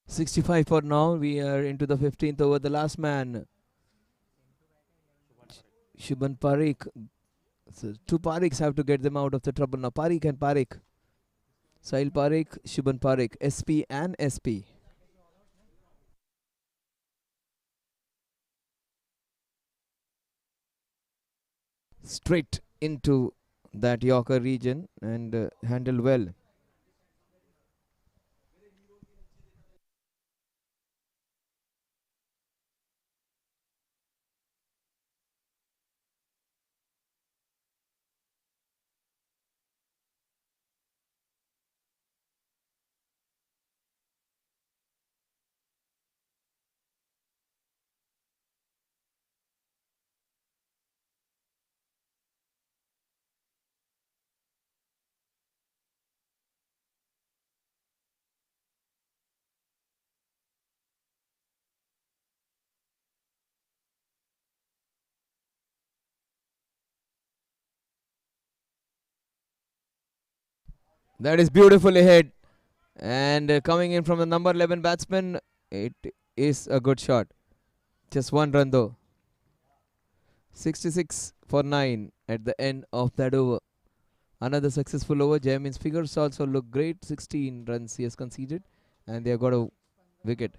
.65 for now. We are into the 15th over. The last man, Shubhan Parikh. So two Parikhs have to get them out of the trouble now. Parikh and Parikh. Sahil Parikh, Shubhan Parikh. SP and SP. Straight into that Yorker region and handled well. That is beautifully hit. And coming in from the number 11 batsman, it is a good shot. Just one run though. 66 for 9 at the end of that over. Another successful over. Jamin's figures also look great. 16 runs he has conceded, and they have got a wicket.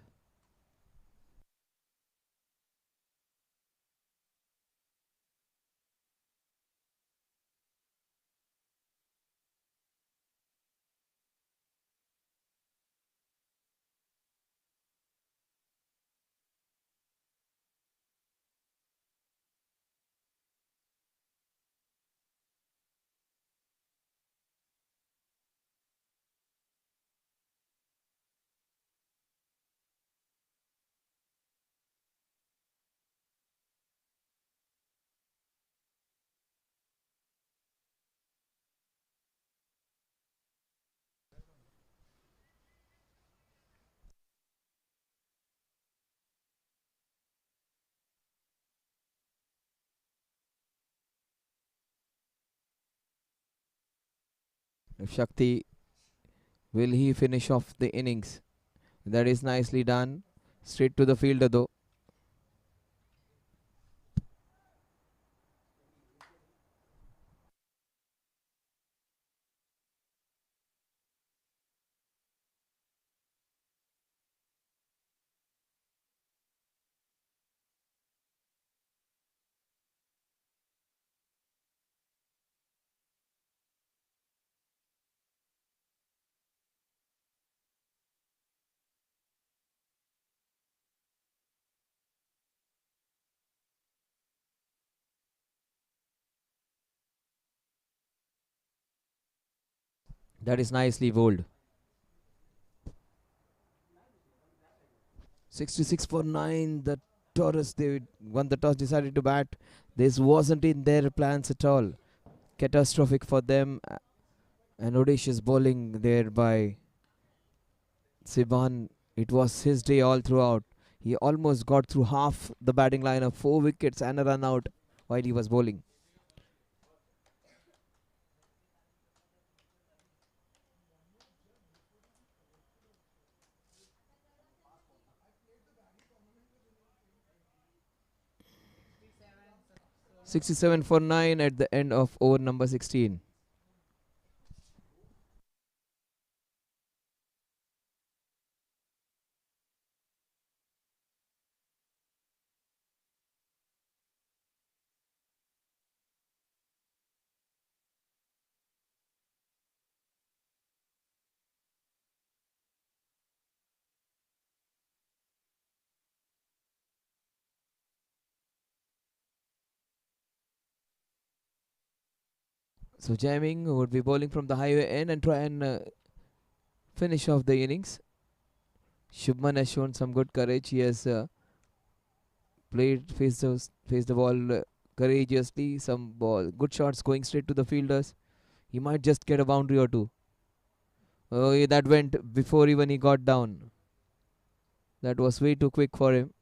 Shakti, will he finish off the innings? That is nicely done. Straight to the fielder though. That is nicely bowled. 66 for 9. The Taurus, they won the toss, decided to bat. This wasn't in their plans at all. Catastrophic for them. An audacious bowling there by Siban. It was his day all throughout. He almost got through half the batting lineup, 4 wickets and a run out while he was bowling. "67 for 9" at the end of over number 16. So Jamming would be bowling from the highway end and try and finish off the innings. Shubman has shown some good courage. He has faced the ball courageously. Some ball, good shots going straight to the fielders. He might just get a boundary or two. Oh, yeah, that went before even he got down. That was way too quick for him.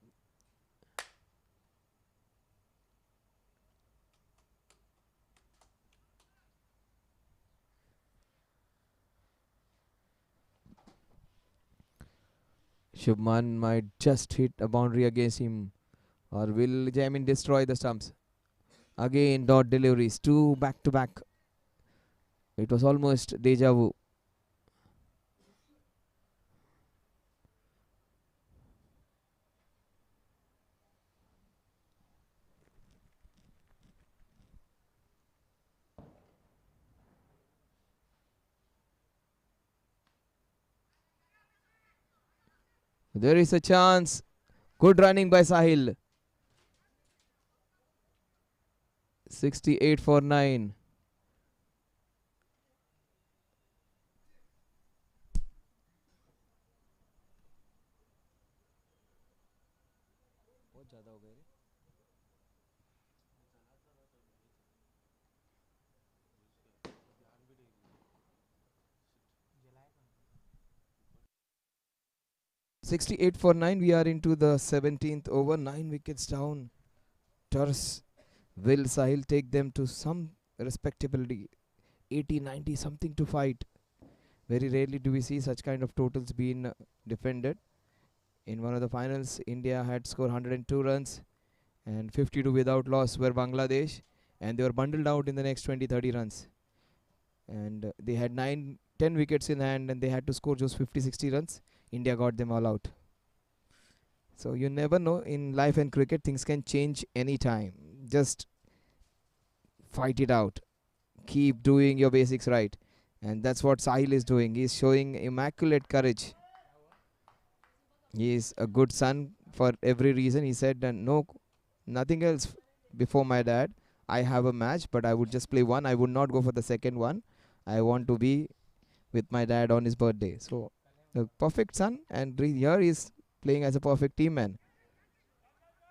Shubman might just hit a boundary against him, or will Jamin destroy the stumps? Again, dot deliveries, two back to back. It was almost deja vu. There is a chance. Good running by Sahil. 68 for 9. बहुत ज़्यादा हो गए रे. 68 for 9. We are into the 17th over. 9 wickets down. TOROS, will Sahil take them to some respectability? 80, 90, something to fight. Very rarely do we see such kind of totals being defended. In one of the finals, India had scored 102 runs and 52 without loss were Bangladesh, and they were bundled out in the next 20, 30 runs. And they had 9, 10 wickets in hand and they had to score just 50, 60 runs. India got them all out. So you never know, in life and cricket things can change anytime. Just fight it out. Keep doing your basics right. And that's what Sahil is doing. He's showing immaculate courage. He is a good son for every reason. He said, no, nothing else before my dad. I have a match, but I would just play one. I would not go for the second one. I want to be with my dad on his birthday. So, a perfect son, and here he's playing as a perfect team man.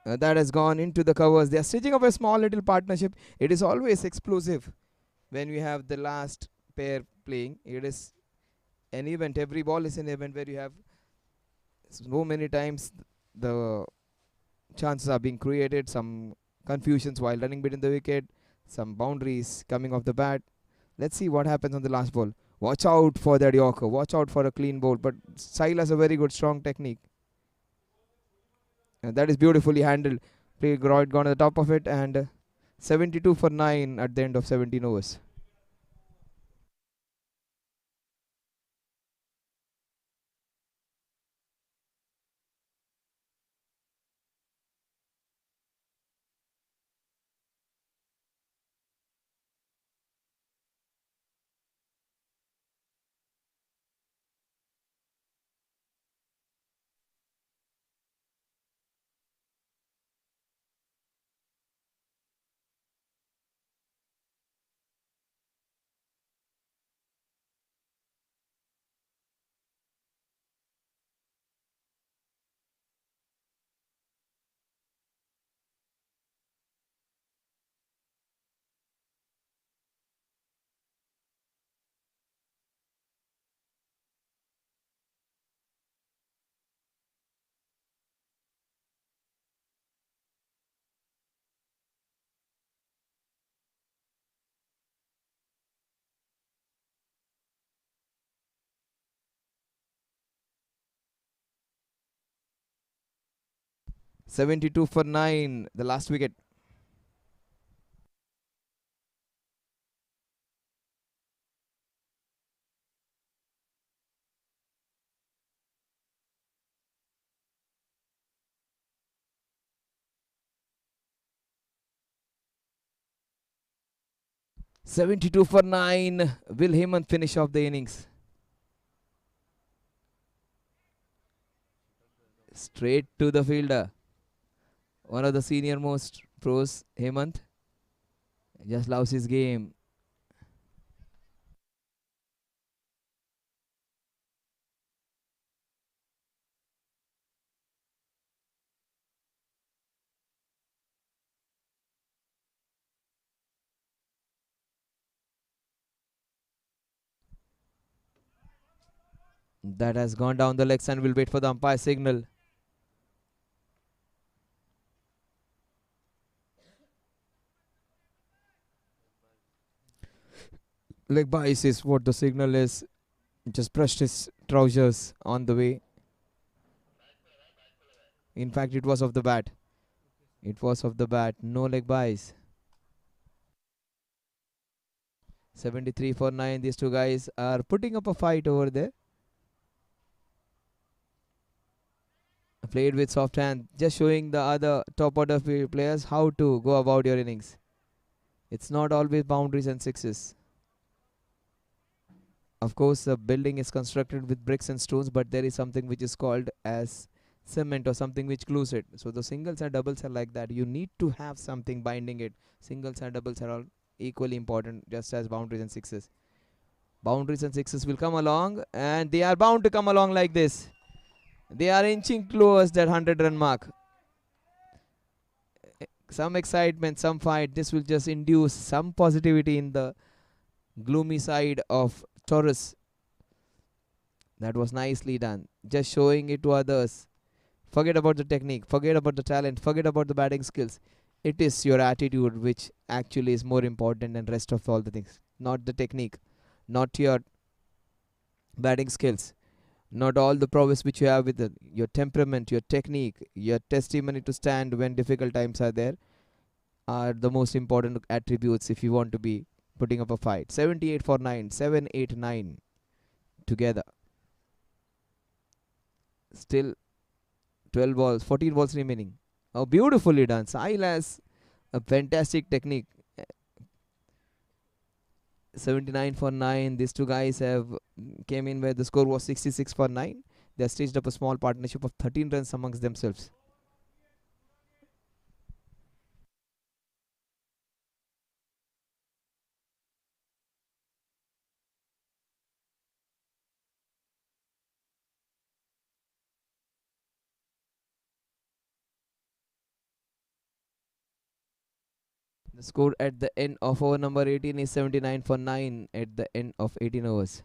That has gone into the covers. They are stitching up a small little partnership. It is always explosive when we have the last pair playing. It is an event. Every ball is an event where you have so many times the chances are being created, some confusions while running between the wicket, some boundaries coming off the bat. Let's see what happens on the last ball. Watch out for that Yorker. Watch out for a clean bowl. But Sahil has a very good strong technique. And that is beautifully handled. Play gone on the top of it, and 72 for 9 at the end of 17 overs. 72 for 9, the last wicket. 72 for 9. Will Hemant finish off the innings? Straight to the fielder. One of the senior most pros, Hemant, just loves his game. That has gone down the legs and will wait for the umpire signal. Leg bias is what the signal is. Just brushed his trousers on the way. In fact, it was of the bat. It was of the bat. No leg bias. 73 for 9. These two guys are putting up a fight over there. Played with soft hand. Just showing the other top order players how to go about your innings. It's not always boundaries and sixes. Of course, the building is constructed with bricks and stones, but there is something which is called as cement or something which glues it. So the singles and doubles are like that. You need to have something binding it. Singles and doubles are all equally important, just as boundaries and sixes. Boundaries and sixes will come along, and they are bound to come along like this. They are inching towards that 100-run mark. Some excitement, some fight. This will just induce some positivity in the gloomy side of TOROS. That was nicely done. Just showing it to others. Forget about the technique, forget about the talent, forget about the batting skills. It is your attitude which actually is more important than rest of all the things. Not the technique, not your batting skills, not all the prowess which you have with it. Your temperament, your technique, your testimony to stand when difficult times are there are the most important attributes if you want to be putting up a fight. 78 for 9, 7, 8, 9 together. Still 12 balls, 14 balls remaining. Oh, beautifully done. Sahil has a fantastic technique. 79 for 9. These two guys have came in where the score was 66 for 9. They have staged up a small partnership of 13 runs amongst themselves. The score at the end of over number 18 is 79 for 9 at the end of 18 overs.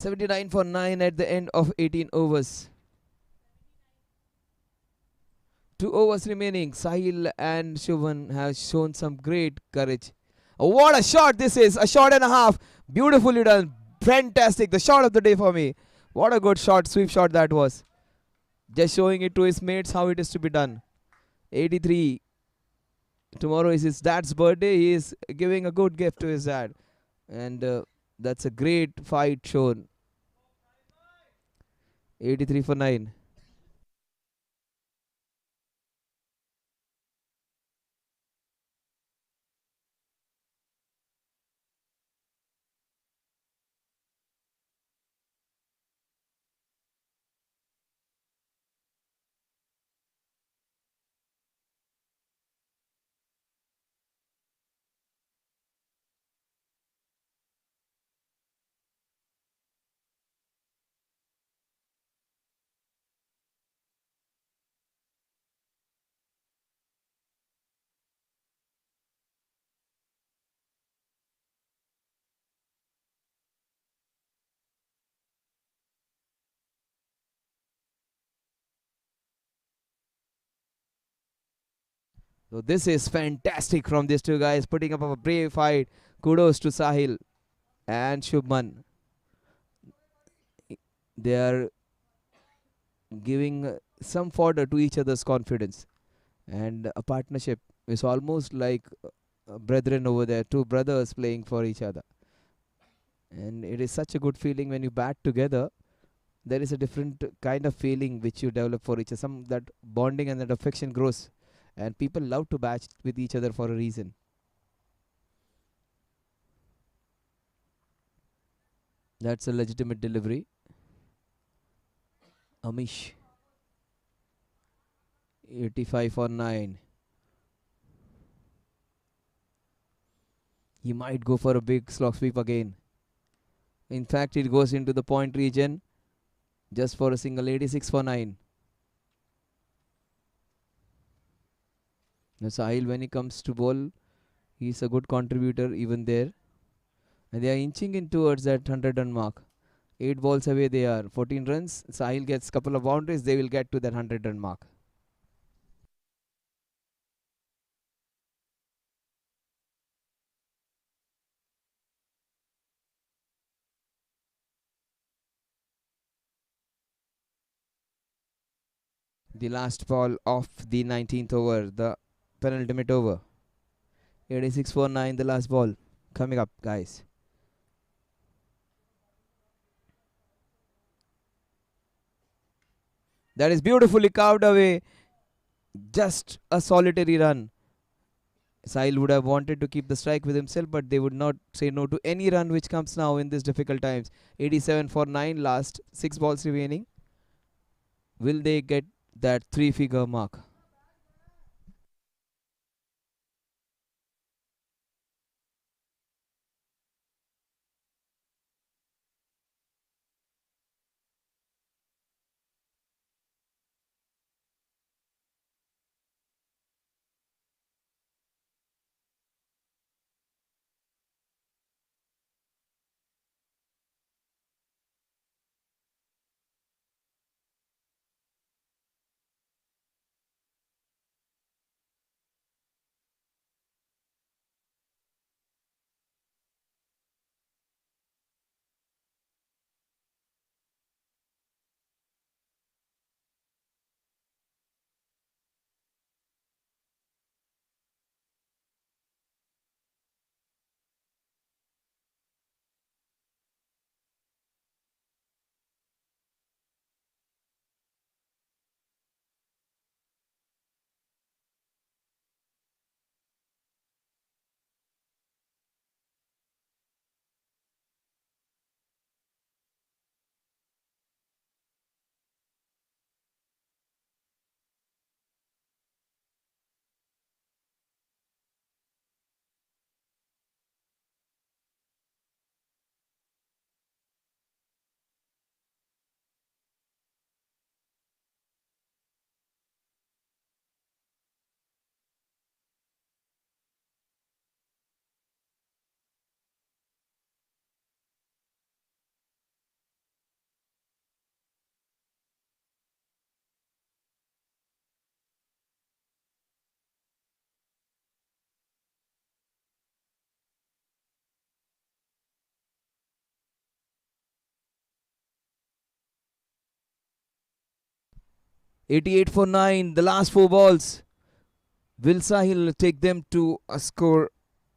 79 for 9 at the end of 18 overs. 2 overs remaining. Sahil and Shubhan have shown some great courage. Oh, what a shot this is! A shot and a half. Beautifully done. Fantastic. The shot of the day for me. What a good shot, sweep shot that was. Just showing it to his mates how it is to be done. 83. Tomorrow is his dad's birthday. He is giving a good gift to his dad. And that's a great fight shown. 83 for 9. So this is fantastic from these two guys putting up a brave fight. Kudos to Sahil and Shubman. They are giving some fodder to each other's confidence. And a partnership is almost like brethren over there, two brothers playing for each other. And it is such a good feeling when you bat together. There is a different kind of feeling which you develop for each other. Some that bonding and that affection grows, and people love to bat with each other for a reason. That's a legitimate delivery. Amish, 85 for 9. He might go for a big slog sweep again. In fact, it goes into the point region just for a single. 86 for 9. Now Sahil, when he comes to bowl, he's a good contributor even there. And they are inching in towards that 100 run mark. 8 balls away they are. 14 runs. Sahil gets couple of boundaries. They will get to that 100 run mark. The last ball of the 19th over, the penultimate over. 86 for 9, the last ball. Coming up, guys. That is beautifully carved away. Just a solitary run. Sahil would have wanted to keep the strike with himself, but they would not say no to any run which comes now in these difficult times. 87 for 9, last 6 balls remaining. Will they get that 3-figure mark? 88 for 9. The last 4 balls. Will Sahil take them to a score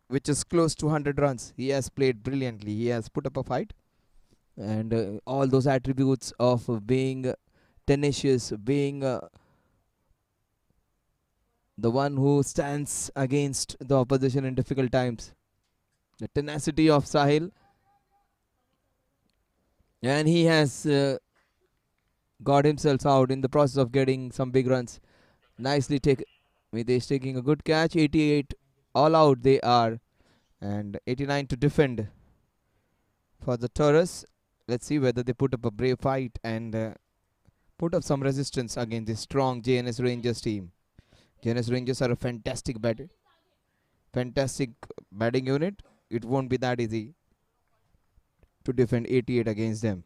which is close to 100 runs? He has played brilliantly. He has put up a fight. And all those attributes of being tenacious, being the one who stands against the opposition in difficult times. The tenacity of Sahil. And he has got himself out in the process of getting some big runs. Nicely take. Videsh taking a good catch. 88 all out they are. And 89 to defend for the TOROS. Let's see whether they put up a brave fight and put up some resistance against this strong JNS Rangers team. JNS Rangers are a fantastic batting unit. It won't be that easy to defend 88 against them.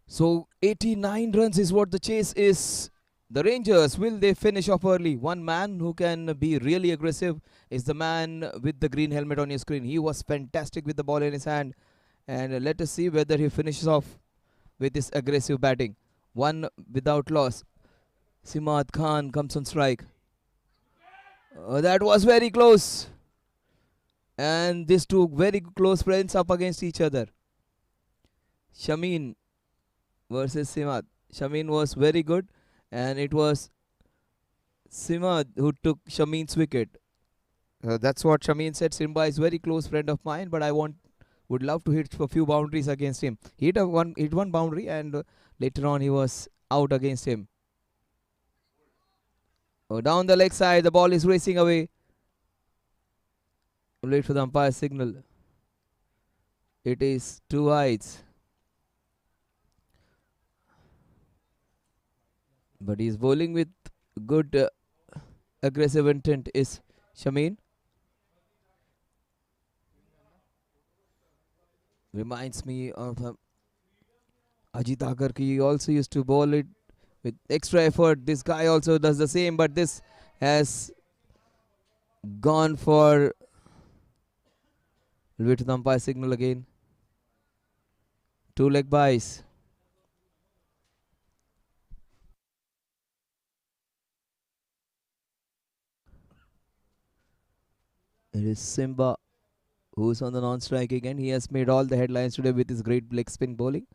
So 89 runs is what the chase is. The Rangers, will they finish off early? One man who can be really aggressive is the man with the green helmet on your screen. He was fantastic with the ball in his hand. And let us see whether he finishes off with this aggressive batting. One without loss. Simad Khan comes on strike. That was very close. And these two very close friends up against each other. Shamin versus Simad. Shamin was very good, and it was Simad who took Shamin's wicket. That's what Shamin said. Simba is very close friend of mine, but I would love to hit a few boundaries against him. He hit one boundary, and later on he was out against him. Down the leg side, the ball is racing away. Wait for the umpire signal. It is two wides, but he's bowling with good aggressive intent. Is Shamin reminds me of Ajit Agar. He also used to bowl it with extra effort. This guy also does the same, but this has gone for. Wait to the umpire signal again. Two leg byes. It is Simba who's on the non-strike again. He has made all the headlines today with his great leg spin bowling.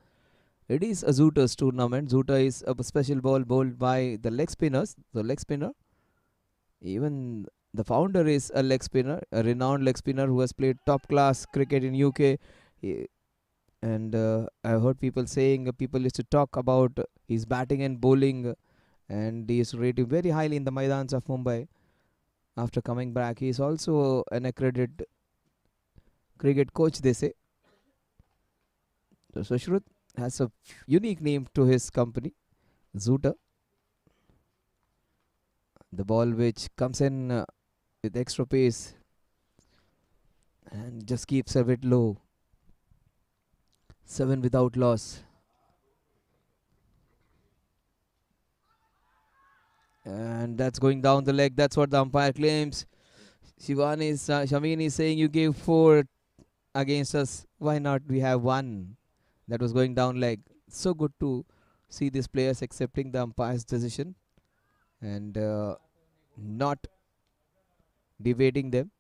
It is a Zuta's tournament. Zuta is a special ball bowled by the leg spinners. The leg spinner, even the founder is a leg spinner, a renowned leg spinner who has played top class cricket in UK. And I've heard people saying people used to talk about his batting and bowling, and he is rated very highly in the Maidans of Mumbai. After coming back, he is also an accredited cricket coach, they say. So Sushrut has a unique name to his company, Zuta. The ball which comes in with extra pace and just keeps a bit low. 7 without loss. And that's going down the leg. That's what the umpire claims. Shamin is saying you gave 4 against us. Why not? We have 1. That was going down leg. So good to see these players accepting the umpire's decision and not debating them.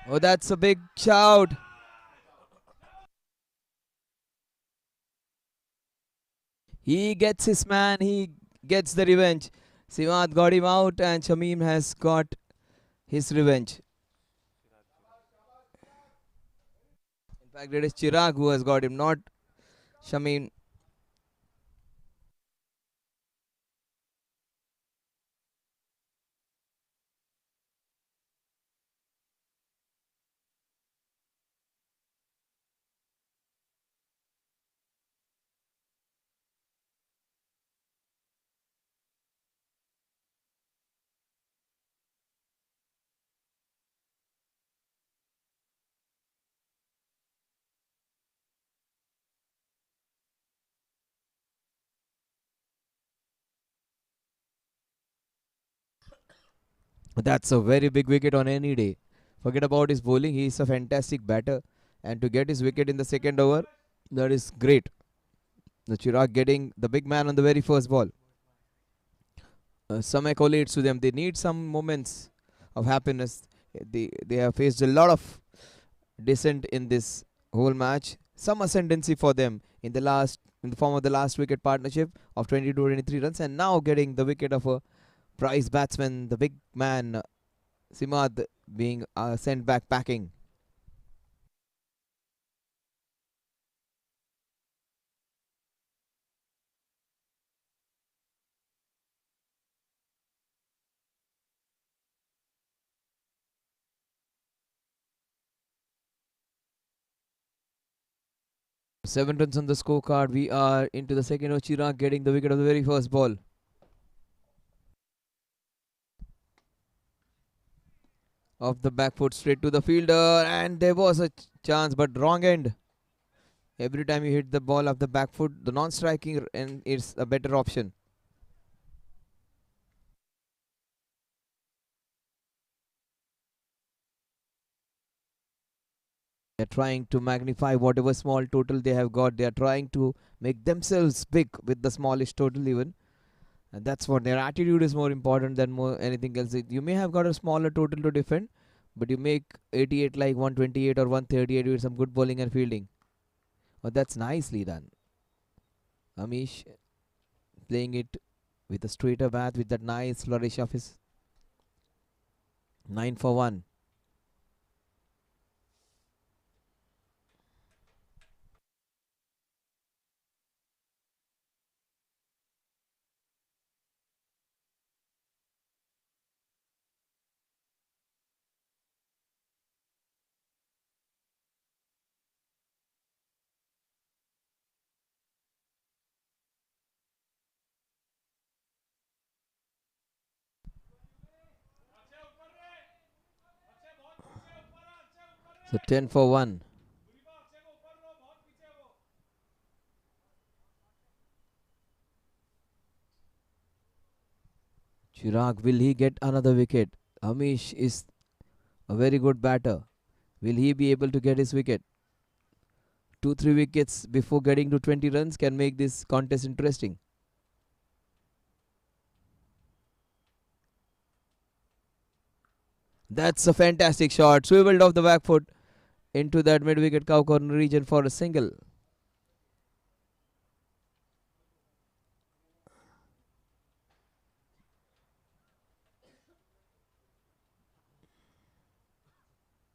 Oh, that's a big shout. He gets his man. He gets the revenge. Simad got him out, and Shamim has got his revenge. In fact, it is Chirag who has got him, not Shamim. That's a very big wicket on any day. Forget about his bowling, he is a fantastic batter. And to get his wicket in the second over, that is great. The Chirag getting the big man on the very first ball. Some accolades to them. They need some moments of happiness. They have faced a lot of descent in this whole match. Some ascendancy for them in the form of the last wicket partnership of 20 to 23 runs, and now getting the wicket of a prize batsman, the big man Simad being sent back packing. 7 runs on the scorecard. We are into the second of Chirag getting the wicket of the very first ball. Off the back foot straight to the fielder, and there was a chance, but wrong end. Every time you hit the ball off the back foot, the non-striking end is a better option. They're trying to magnify whatever small total they have got. They are trying to make themselves big with the smallish total even. And that's what their attitude is more important than more anything else. You may have got a smaller total to defend, but you make 88 like 128 or 138 with some good bowling and fielding. Oh, that's nicely done. Amish playing it with a straighter bat with that nice flourish of his 9 for 1. So 10 for 1. Chirag, will he get another wicket? Amish is a very good batter. Will he be able to get his wicket? 2 3 wickets before getting to 20 runs can make this contest interesting. That's a fantastic shot. Swiveled off the back foot into that mid wicket cow corner region for a single.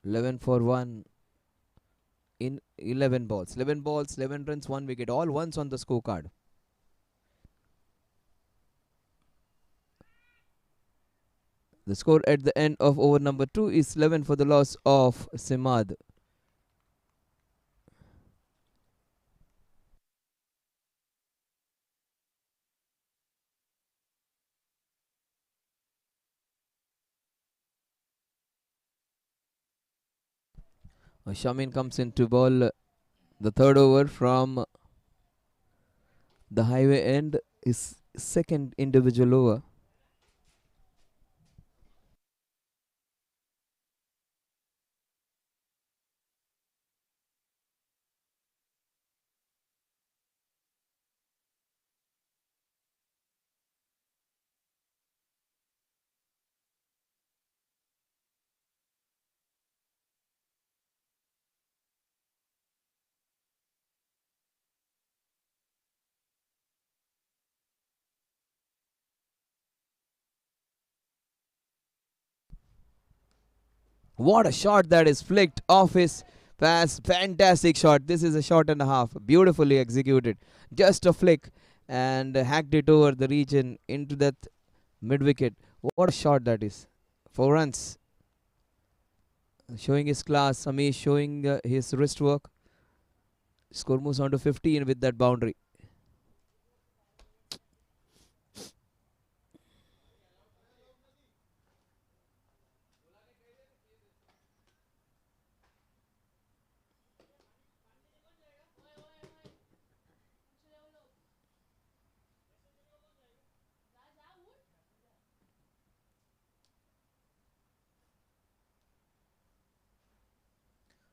Eleven for 1 in 11 balls. 11 balls, 11 runs, 1 wicket. All ones on the scorecard. The score at the end of over number 2 is 11 for the loss of Simad. Shamin comes in to bowl the third over from the highway end, his second individual over. What a shot that is flicked off his pass. Fantastic shot. This is a shot and a half. Beautifully executed. Just a flick and hacked it over the region into that mid wicket. What a shot that is. 4 runs. Showing his class. Amish showing his wrist work. Score moves on to 15 with that boundary.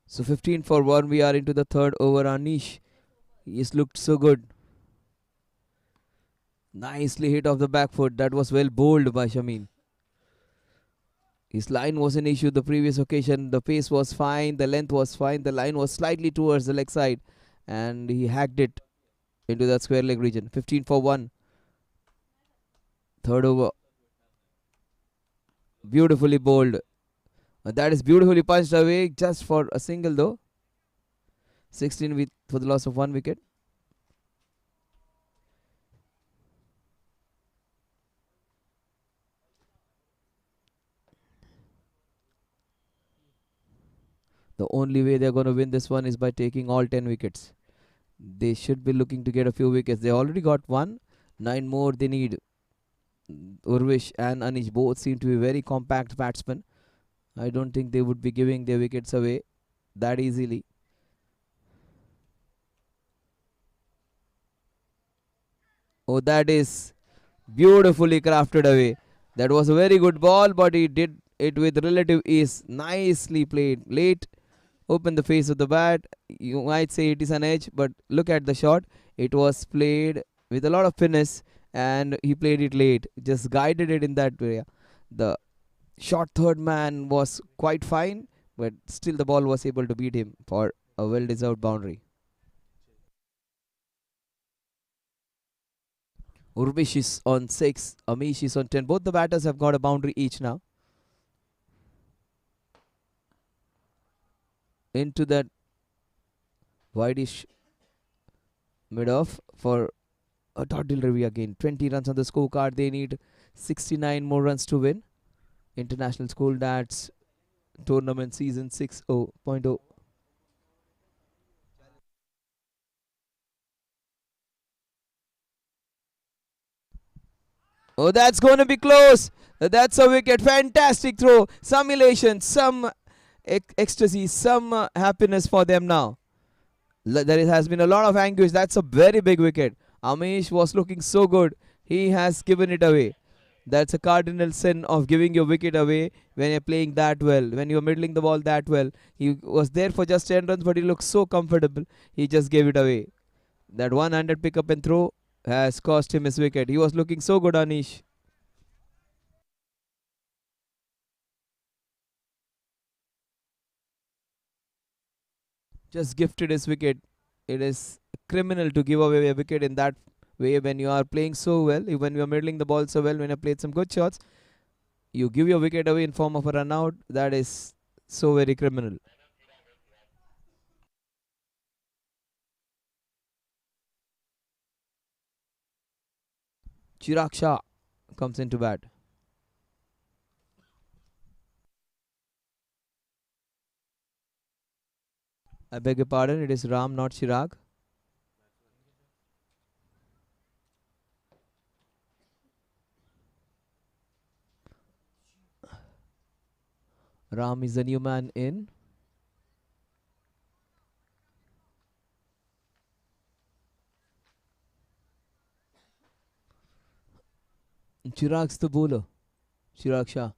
So 15 for 1. We are into the third over. Anish, he's looked so good. Nicely hit off the back foot. That was well bowled by Shamin. His line was an issue the previous occasion. The pace was fine. The length was fine. The line was slightly towards the leg side. And he hacked it into that square leg region. 15 for 1. Third over. Beautifully bowled. That is beautifully punched away just for a single though. 16 for the loss of 1 wicket. The only way they're going to win this one is by taking all 10 wickets. They should be looking to get a few wickets. They already got one. 9 more they need. Urvish and Anish both seem to be very compact batsmen. I don't think they would be giving their wickets away that easily. Oh, that is beautifully crafted away. That was a very good ball, but he did it with relative ease. Nicely played. Late, open the face of the bat. You might say it is an edge, but look at the shot. It was played with a lot of finesse, and he played it late. Just guided it in that area. The short third man was quite fine, but still the ball was able to beat him for a well-deserved boundary. Urvish is on 6, Amish is on 10. Both the batters have got a boundary each now. Into that wideish mid-off for a Dottil Ravi again. 20 runs on the scorecard. They need 69 more runs to win. International school, that's tournament season 6.0. Oh, that's going to be close. That's a wicket. Fantastic throw. Some elation, some ecstasy, some happiness for them now. There has been a lot of anguish. That's a very big wicket. Amish was looking so good. He has given it away. That's a cardinal sin of giving your wicket away when you're playing that well, when you're middling the ball that well. He was there for just 10 runs, but he looked so comfortable. He just gave it away. That one-handed pick up and throw has cost him his wicket. He was looking so good, Anish. Just gifted his wicket. It is criminal to give away a wicket in that way when you are playing so well, when you are middling the ball so well, when you played some good shots. You give your wicket away in form of a run out. That is so very criminal. Chirag Shah comes into bat. I beg your pardon, it is Ram, not Chirag. Ram is the new man in. Chirag's the bowler. Chirag Shah.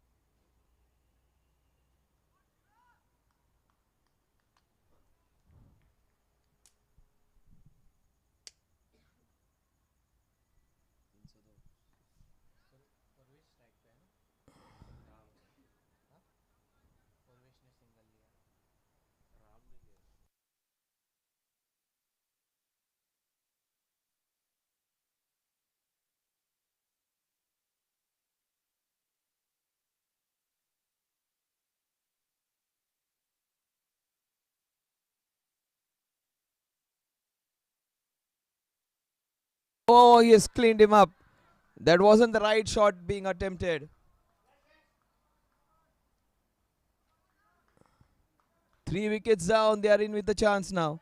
Oh, he has cleaned him up. That wasn't the right shot being attempted. 3 wickets down. They are in with the chance now.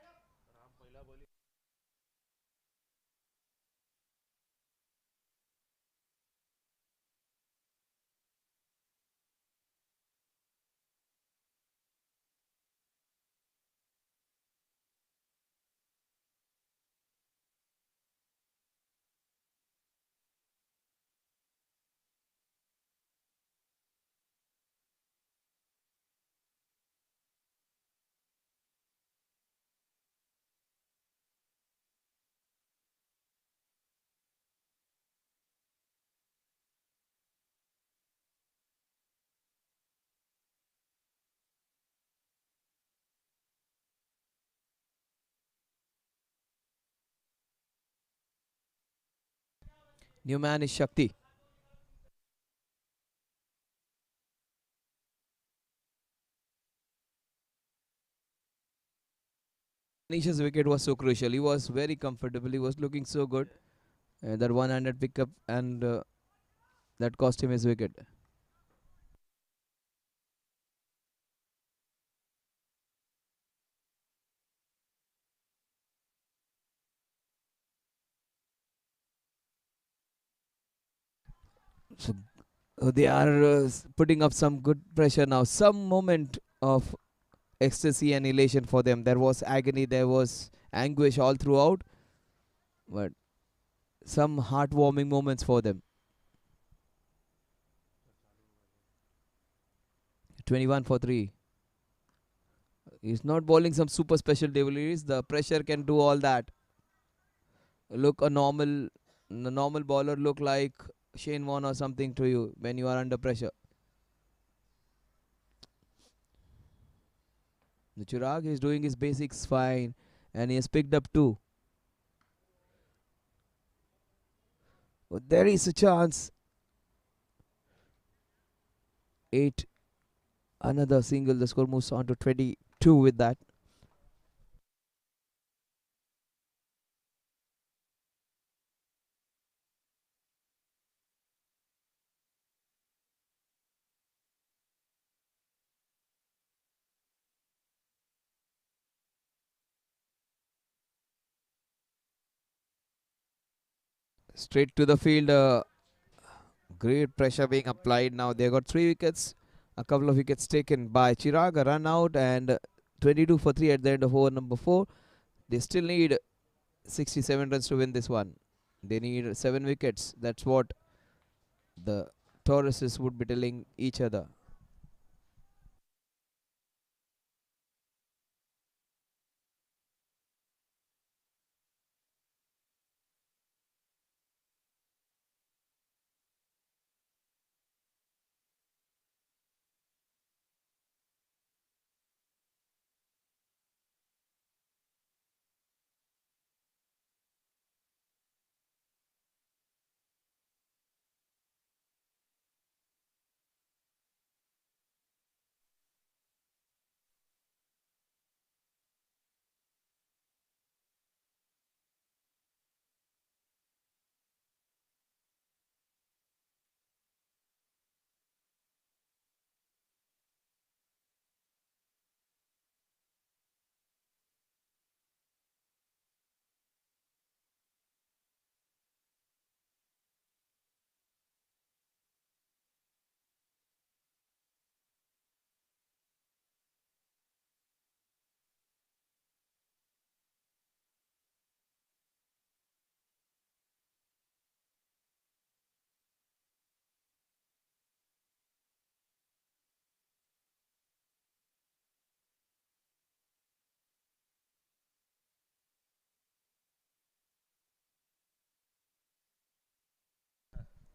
New man is Shakti. Nisha's wicket was so crucial. He was very comfortable. He was looking so good. That one-handed pickup and that cost him his wicket. So they are putting up some good pressure now. Some moment of ecstasy and elation for them. There was agony, there was anguish all throughout, but some heartwarming moments for them. 21 for 3. He's not bowling some super special deliveries. The pressure can do all that. Look, normal bowler look like Shane Warne or something to you when you are under pressure. The Chirag is doing his basics fine, and he has picked up 2. But there is a chance. 8. Another single. The score moves on to 22 with that. Straight to the field. Great pressure being applied now. They got 3 wickets. A couple of wickets taken by Chirag. A run out and 22 for 3 at the end of over number 4. They still need 67 runs to win this one. They need 7 wickets. That's what the Tauruses would be telling each other.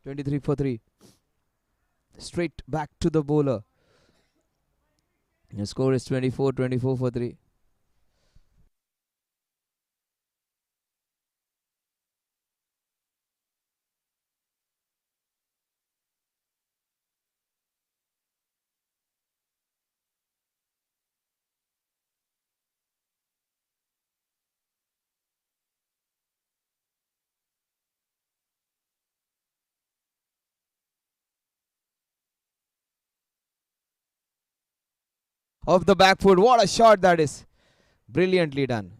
Twenty-three for 3. Straight back to the bowler. The score is 24 for 3. Off the back foot. What a shot that is. Brilliantly done.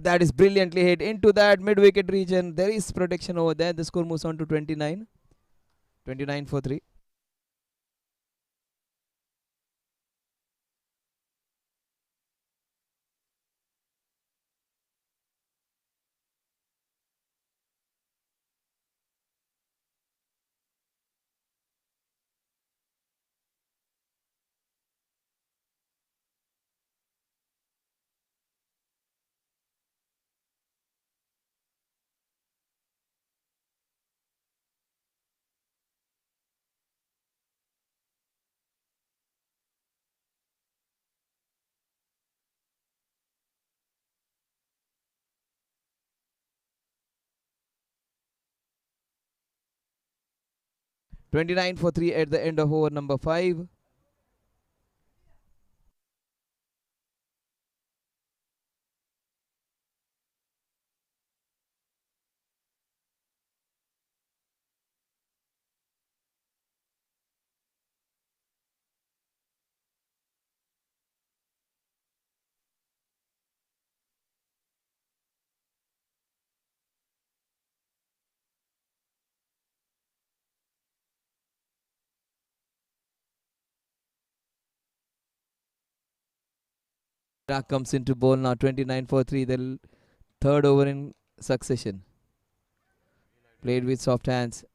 That is brilliantly hit into that mid wicket region. There is protection over there. The score moves on to 29. 29 for 3. 29 for 3 at the end of over number 5. Rack comes into ball now. 29 for 3. The third over in succession. Played with soft hands.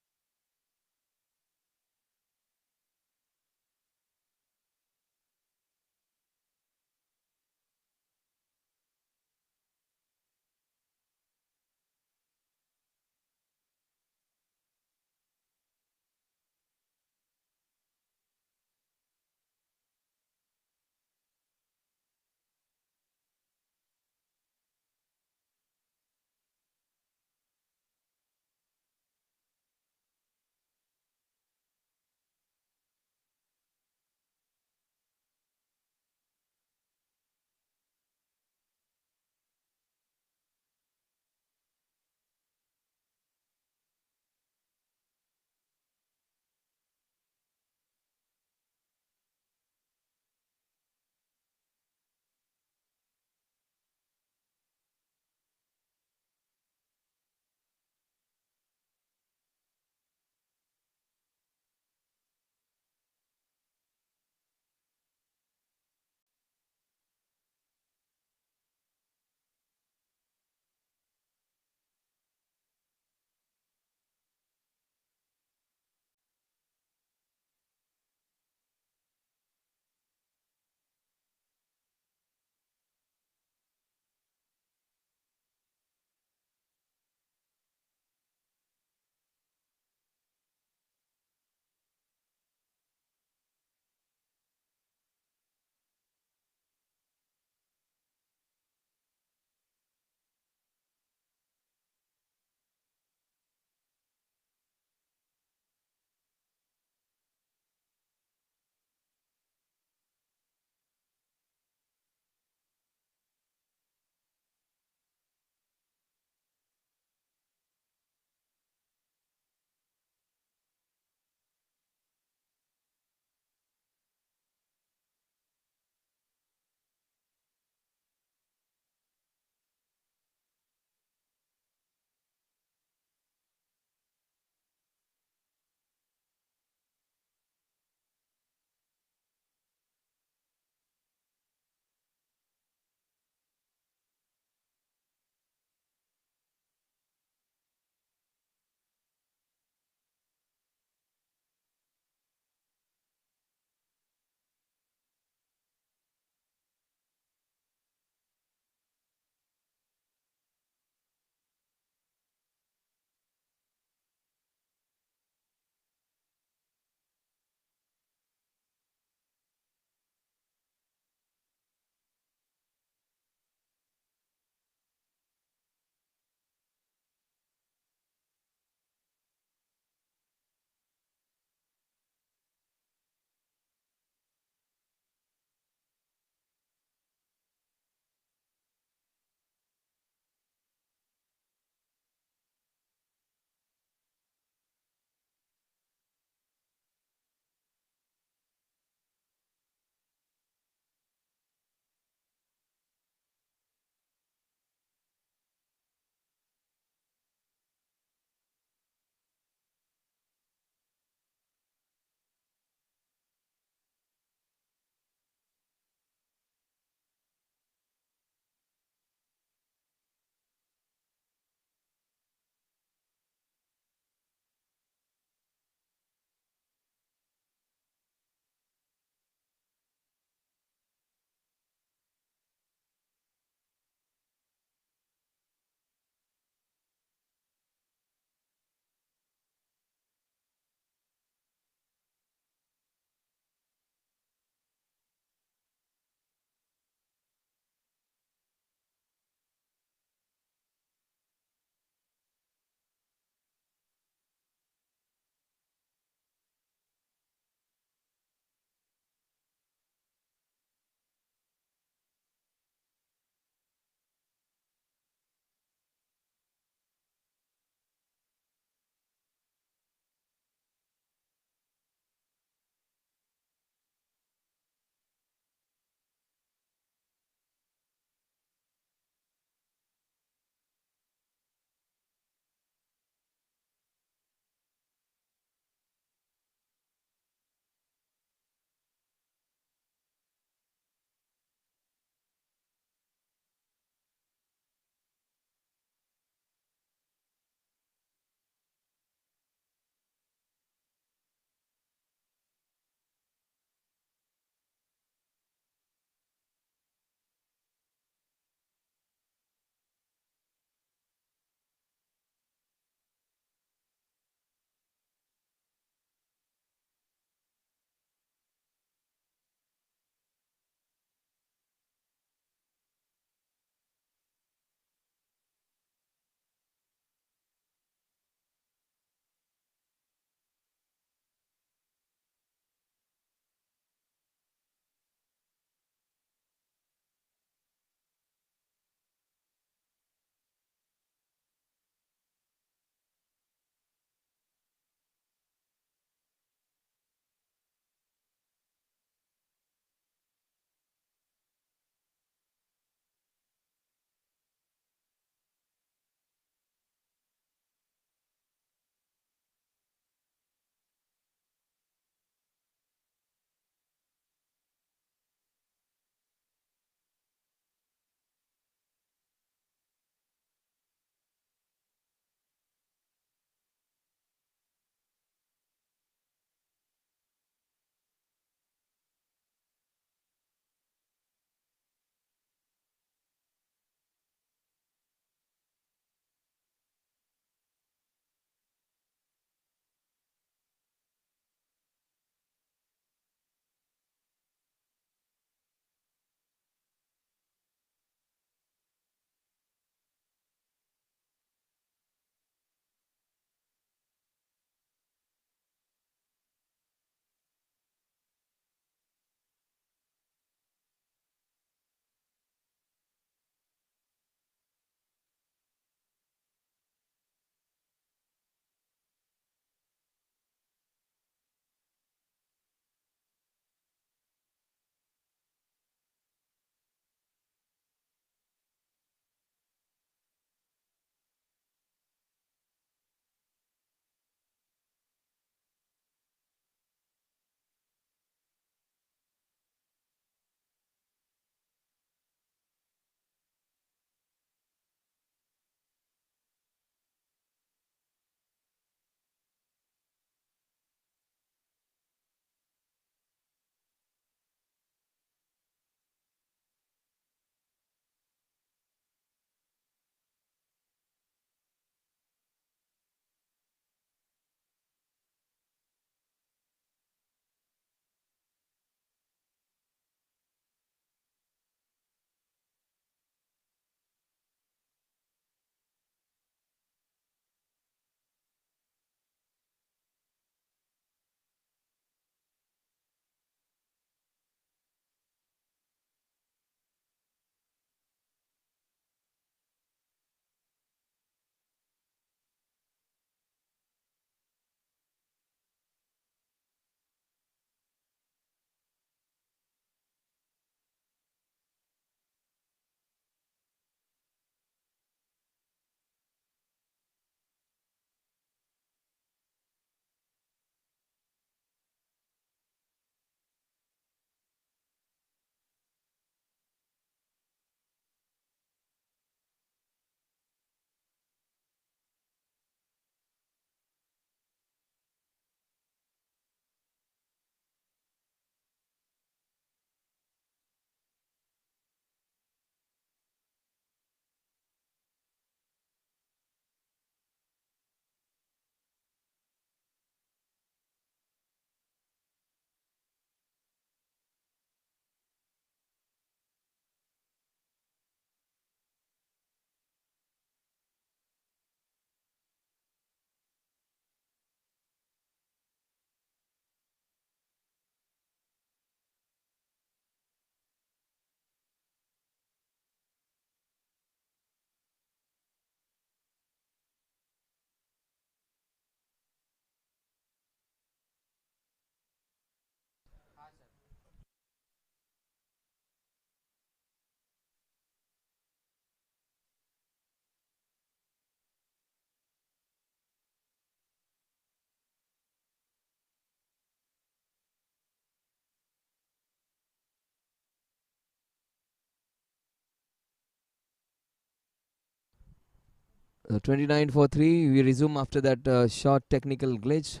29 for 3. We resume after that short technical glitch.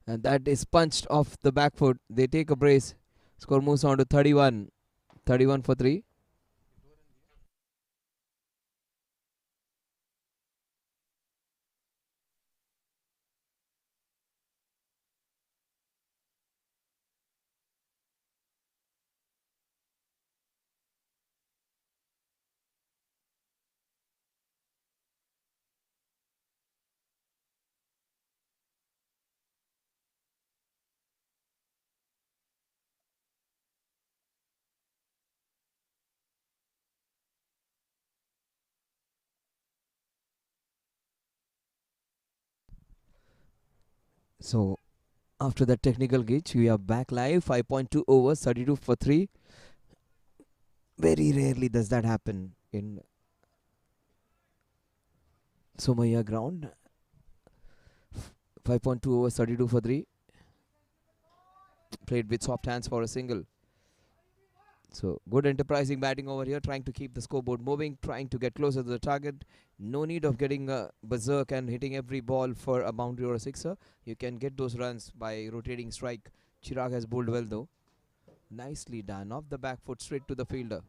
And that is punched off the back foot. They take a brace. Score moves on to 31. 31 for 3. So after that technical glitch, we are back live. 5.2 overs, 32 for 3. Very rarely does that happen in Somaya ground. 5.2 overs, 32 for 3. Played with soft hands for a single. So good enterprising batting over here, trying to keep the scoreboard moving, trying to get closer to the target. No need of getting berserk and hitting every ball for a boundary or a sixer. You can get those runs by rotating strike. Chirag has bowled well though. Nicely done. Off the back foot, straight to the fielder.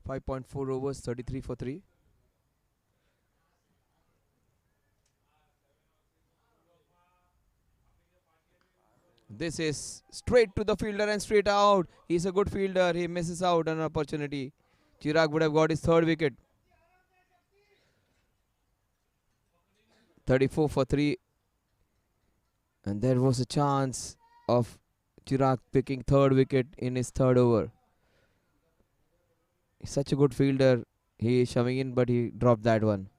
5.4 overs, 33 for 3. This is straight to the fielder and straight out. He's a good fielder. He misses out on an opportunity. Chirag would have got his third wicket. 34 for 3. And there was a chance of Chirag picking third wicket in his third over. He's such a good fielder. He is shoving in, but he dropped that one.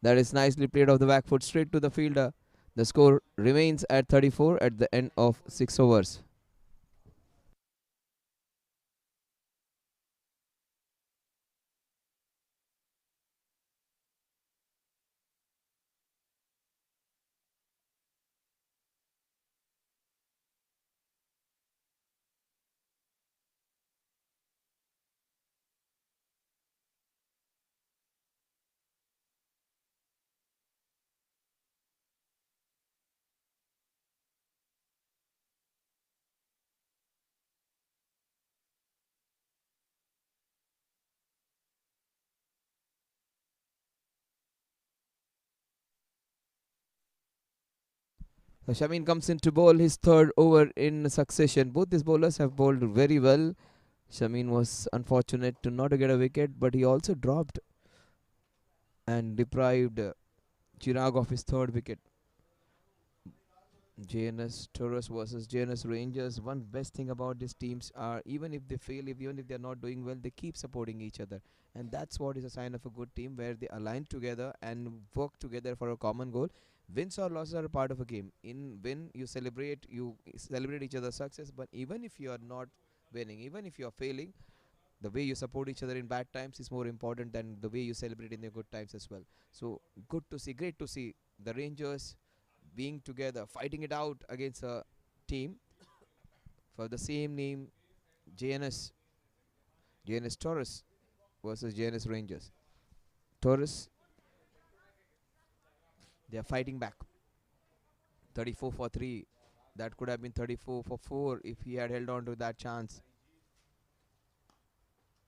That is nicely played off the back foot straight to the fielder. The score remains at 34 at the end of 6 overs. So Shamin comes in to bowl his third over in succession. Both these bowlers have bowled very well. Shamin was unfortunate to not get a wicket, but he also dropped and deprived Chirag of his third wicket. JNS TOROS versus JNS Rangers. One best thing about these teams are even if they fail, even if they're not doing well, they keep supporting each other. And that's what is a sign of a good team where they align together and work together for a common goal. Wins or losses are a part of a game. In win, you celebrate each other's success. But even if you are not winning, even if you are failing, the way you support each other in bad times is more important than the way you celebrate in the good times as well. So good to see, great to see the Rangers being together, fighting it out against a team for the same name, JNS, JNS Taurus versus JNS Rangers. Taurus, they are fighting back. 34 for 3. That could have been 34 for 4 if he had held on to that chance.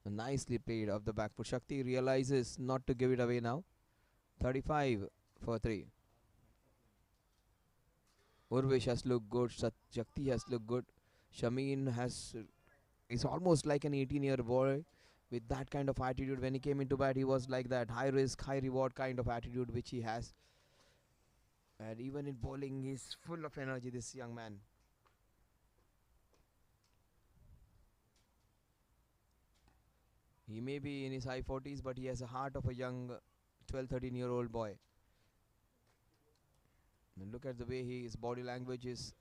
Nicely played off the back foot. Shakti realizes not to give it away now. 35 for 3. Urvesh has looked good. Shakti has looked good. Shamin has is almost like an 18-year boy with that kind of attitude. When he came into bat, he was like that high risk, high reward kind of attitude which he has. And even in bowling, he's full of energy, this young man. He may be in his high 40s, but he has a heart of a young 12, 13-year-old boy. And look at the way his body language is.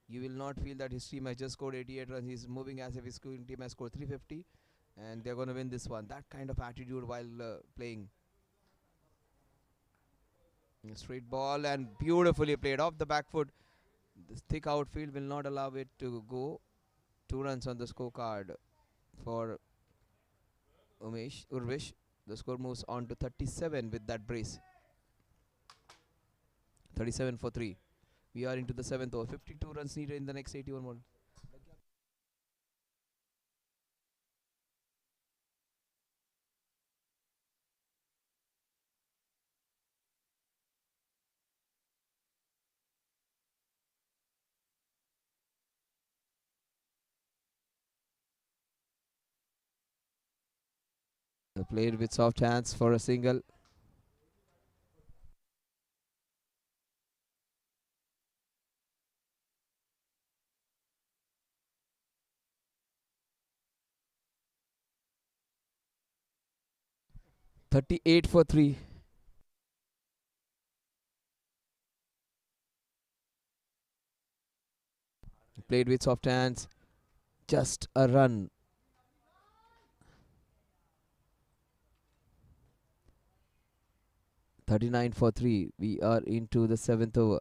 You will not feel that his team has just scored 88 runs. He's moving as if his team has scored 350 and they're going to win this one. That kind of attitude while playing. A straight ball and beautifully played off the back foot. This thick outfield will not allow it to go. 2 runs on the scorecard for Urvish. The score moves on to 37 with that brace. 37 for 3. We are into the 7th over. 52 runs needed in the next 81 more. Played with soft hands for a single. 38 for 3. Played with soft hands. Just a run. 39 for 3. We are into the 7th over.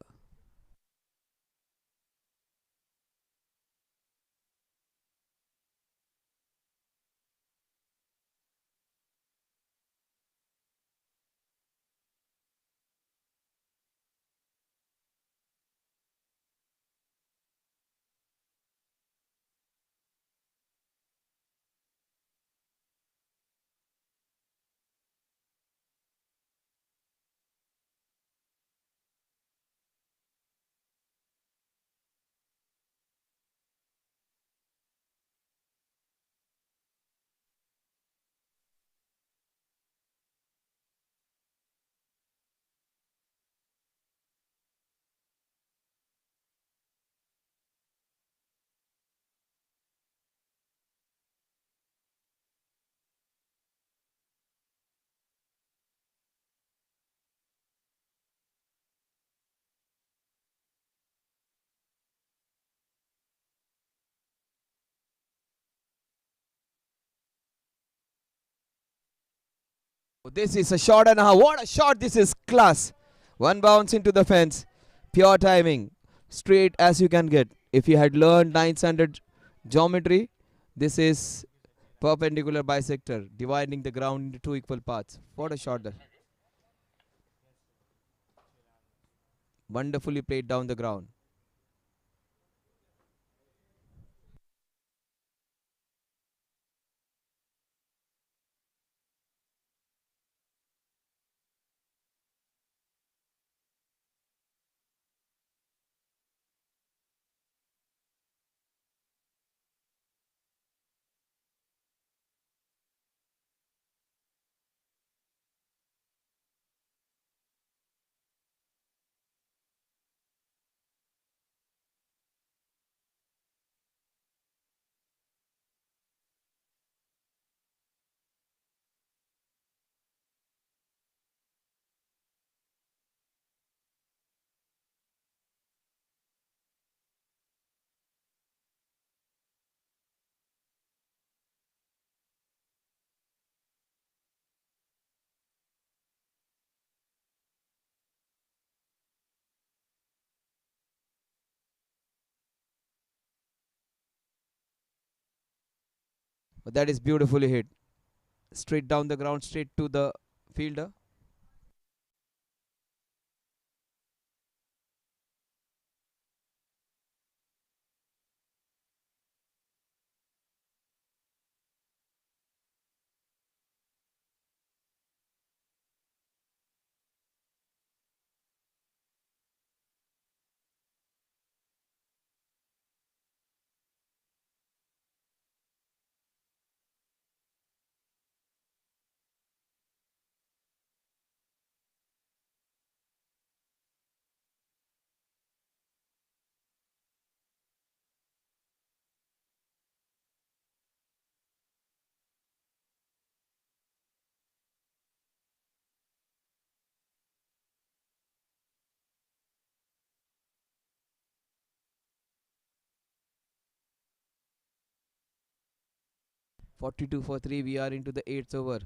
This is a shot and a half. What a shot! This is class. One bounce into the fence. Pure timing. Straight as you can get. If you had learned 9th standard geometry, this is perpendicular bisector, dividing the ground into two equal parts. What a shot there. Wonderfully played down the ground. But that is beautifully hit. Straight down the ground, straight to the fielder. 42 for 3. We are into the 8th over.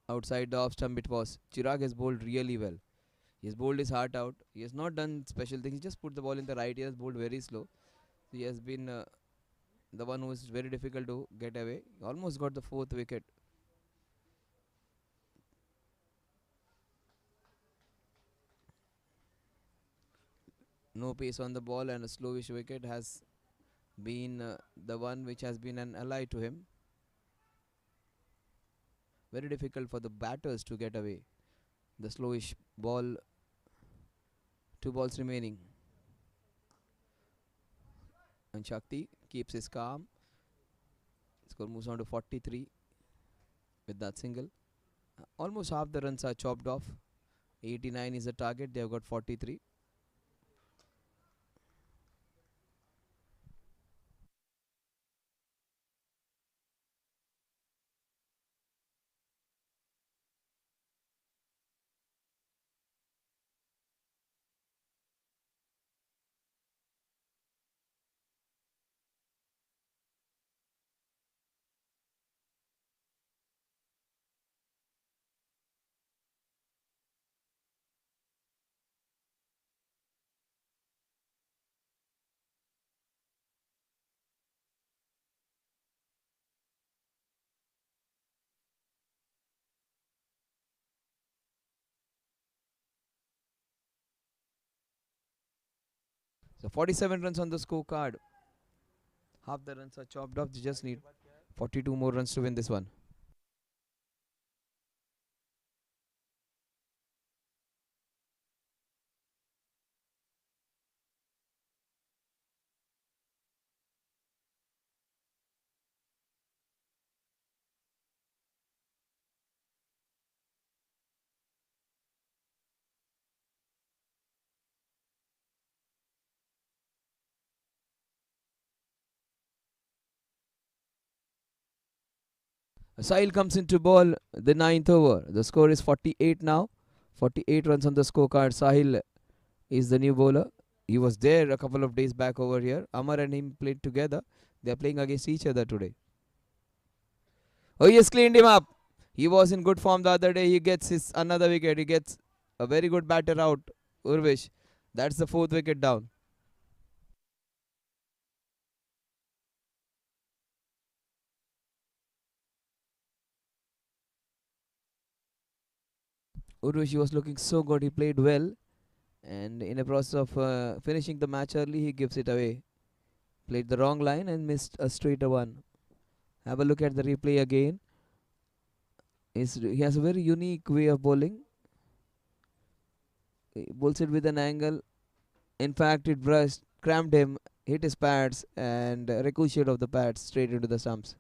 Outside the off stump it was. Chirag has bowled really well. He has bowled his heart out. He has not done special things. He just put the ball in the right. He has bowled very slow. He has been the one who is very difficult to get away. He almost got the fourth wicket. No pace on the ball and a slowish wicket has been the one which has been an ally to him. Very difficult for the batters to get away. The slowish ball, two balls remaining. And Shakti keeps his calm. Score moves on to 43 with that single. Almost half the runs are chopped off. 89 is the target. They have got 43. So 47 runs on the scorecard. Half the runs are chopped off. They just need 42 more runs to win this one. Sahil comes into ball the ninth over. The score is 48 now. 48 runs on the scorecard. Sahil is the new bowler. He was there a couple of days back over here. Amar and him played together. They are playing against each other today. Oh, he has cleaned him up. He was in good form the other day. He gets his another wicket. He gets a very good batter out. Urvish. That's the fourth wicket down. Urvish was looking so good. He played well. And in the process of finishing the match early, he gives it away. Played the wrong line and missed a straight one. Have a look at the replay again. He has a very unique way of bowling. He bowls it with an angle. In fact, it brushed, crammed him, hit his pads, and ricocheted off the pads straight into the stumps.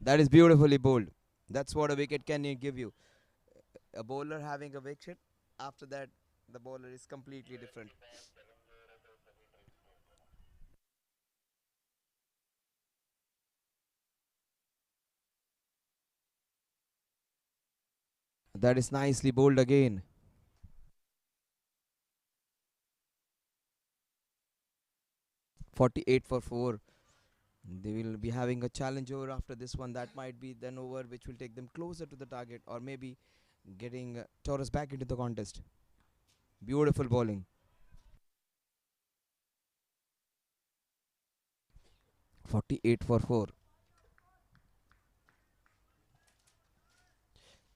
That is beautifully bowled. That's what a wicket can give you. A bowler having a wicket, after that, the bowler is completely different. That is nicely bowled again. 48 for 4. They will be having a challenge over after this one. That might be then over, which will take them closer to the target, or maybe getting Taurus back into the contest. Beautiful bowling. 48 for 4.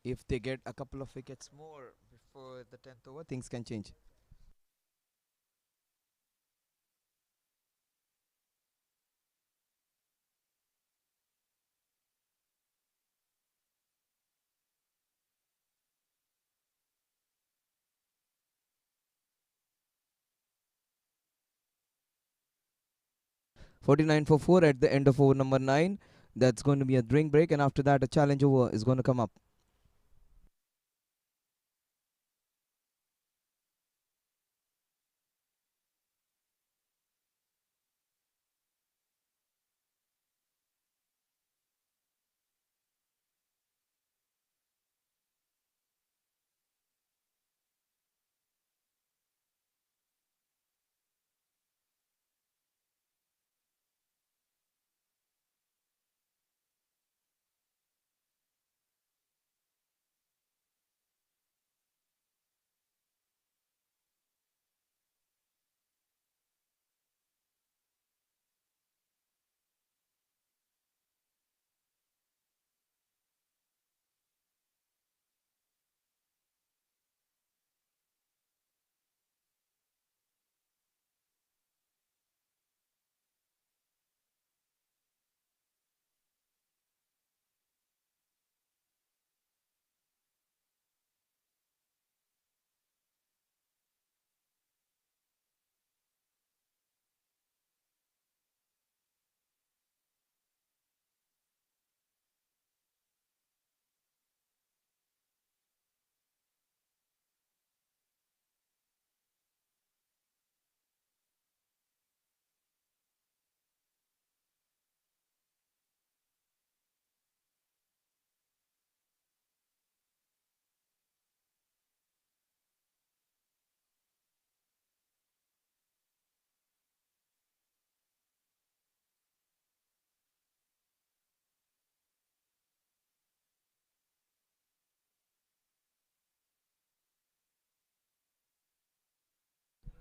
If they get a couple of wickets more before the 10th over, things can change. 49 for 4 at the end of over number 9. That's going to be a drink break, and after that, a challenge over is going to come up.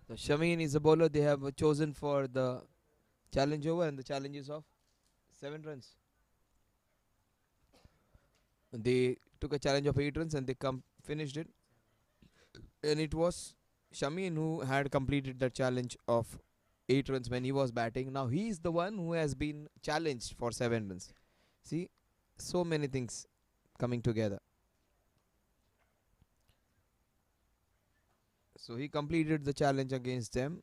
So Shamin is a bowler they have chosen for the challenge over, and the challenge is of 7 runs. They took a challenge of 8 runs and they finished it. And it was Shamin who had completed the challenge of 8 runs when he was batting. Now he is the one who has been challenged for 7 runs. See, so many things coming together. So he completed the challenge against them.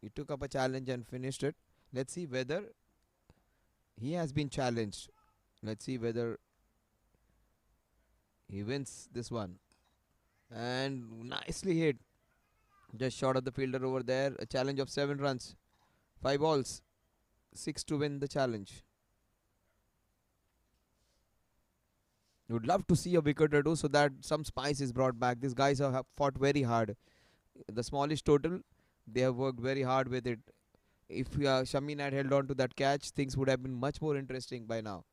He took up a challenge and finished it. Let's see whether he has been challenged. Let's see whether he wins this one. And nicely hit. Just short of the fielder over there. A challenge of 7 runs. 5 balls. 6 to win the challenge. Would love to see a wicket or two so that some spice is brought back. These guys have fought very hard. The smallish total, they have worked very hard with it. If Shamin had held on to that catch, things would have been much more interesting by now.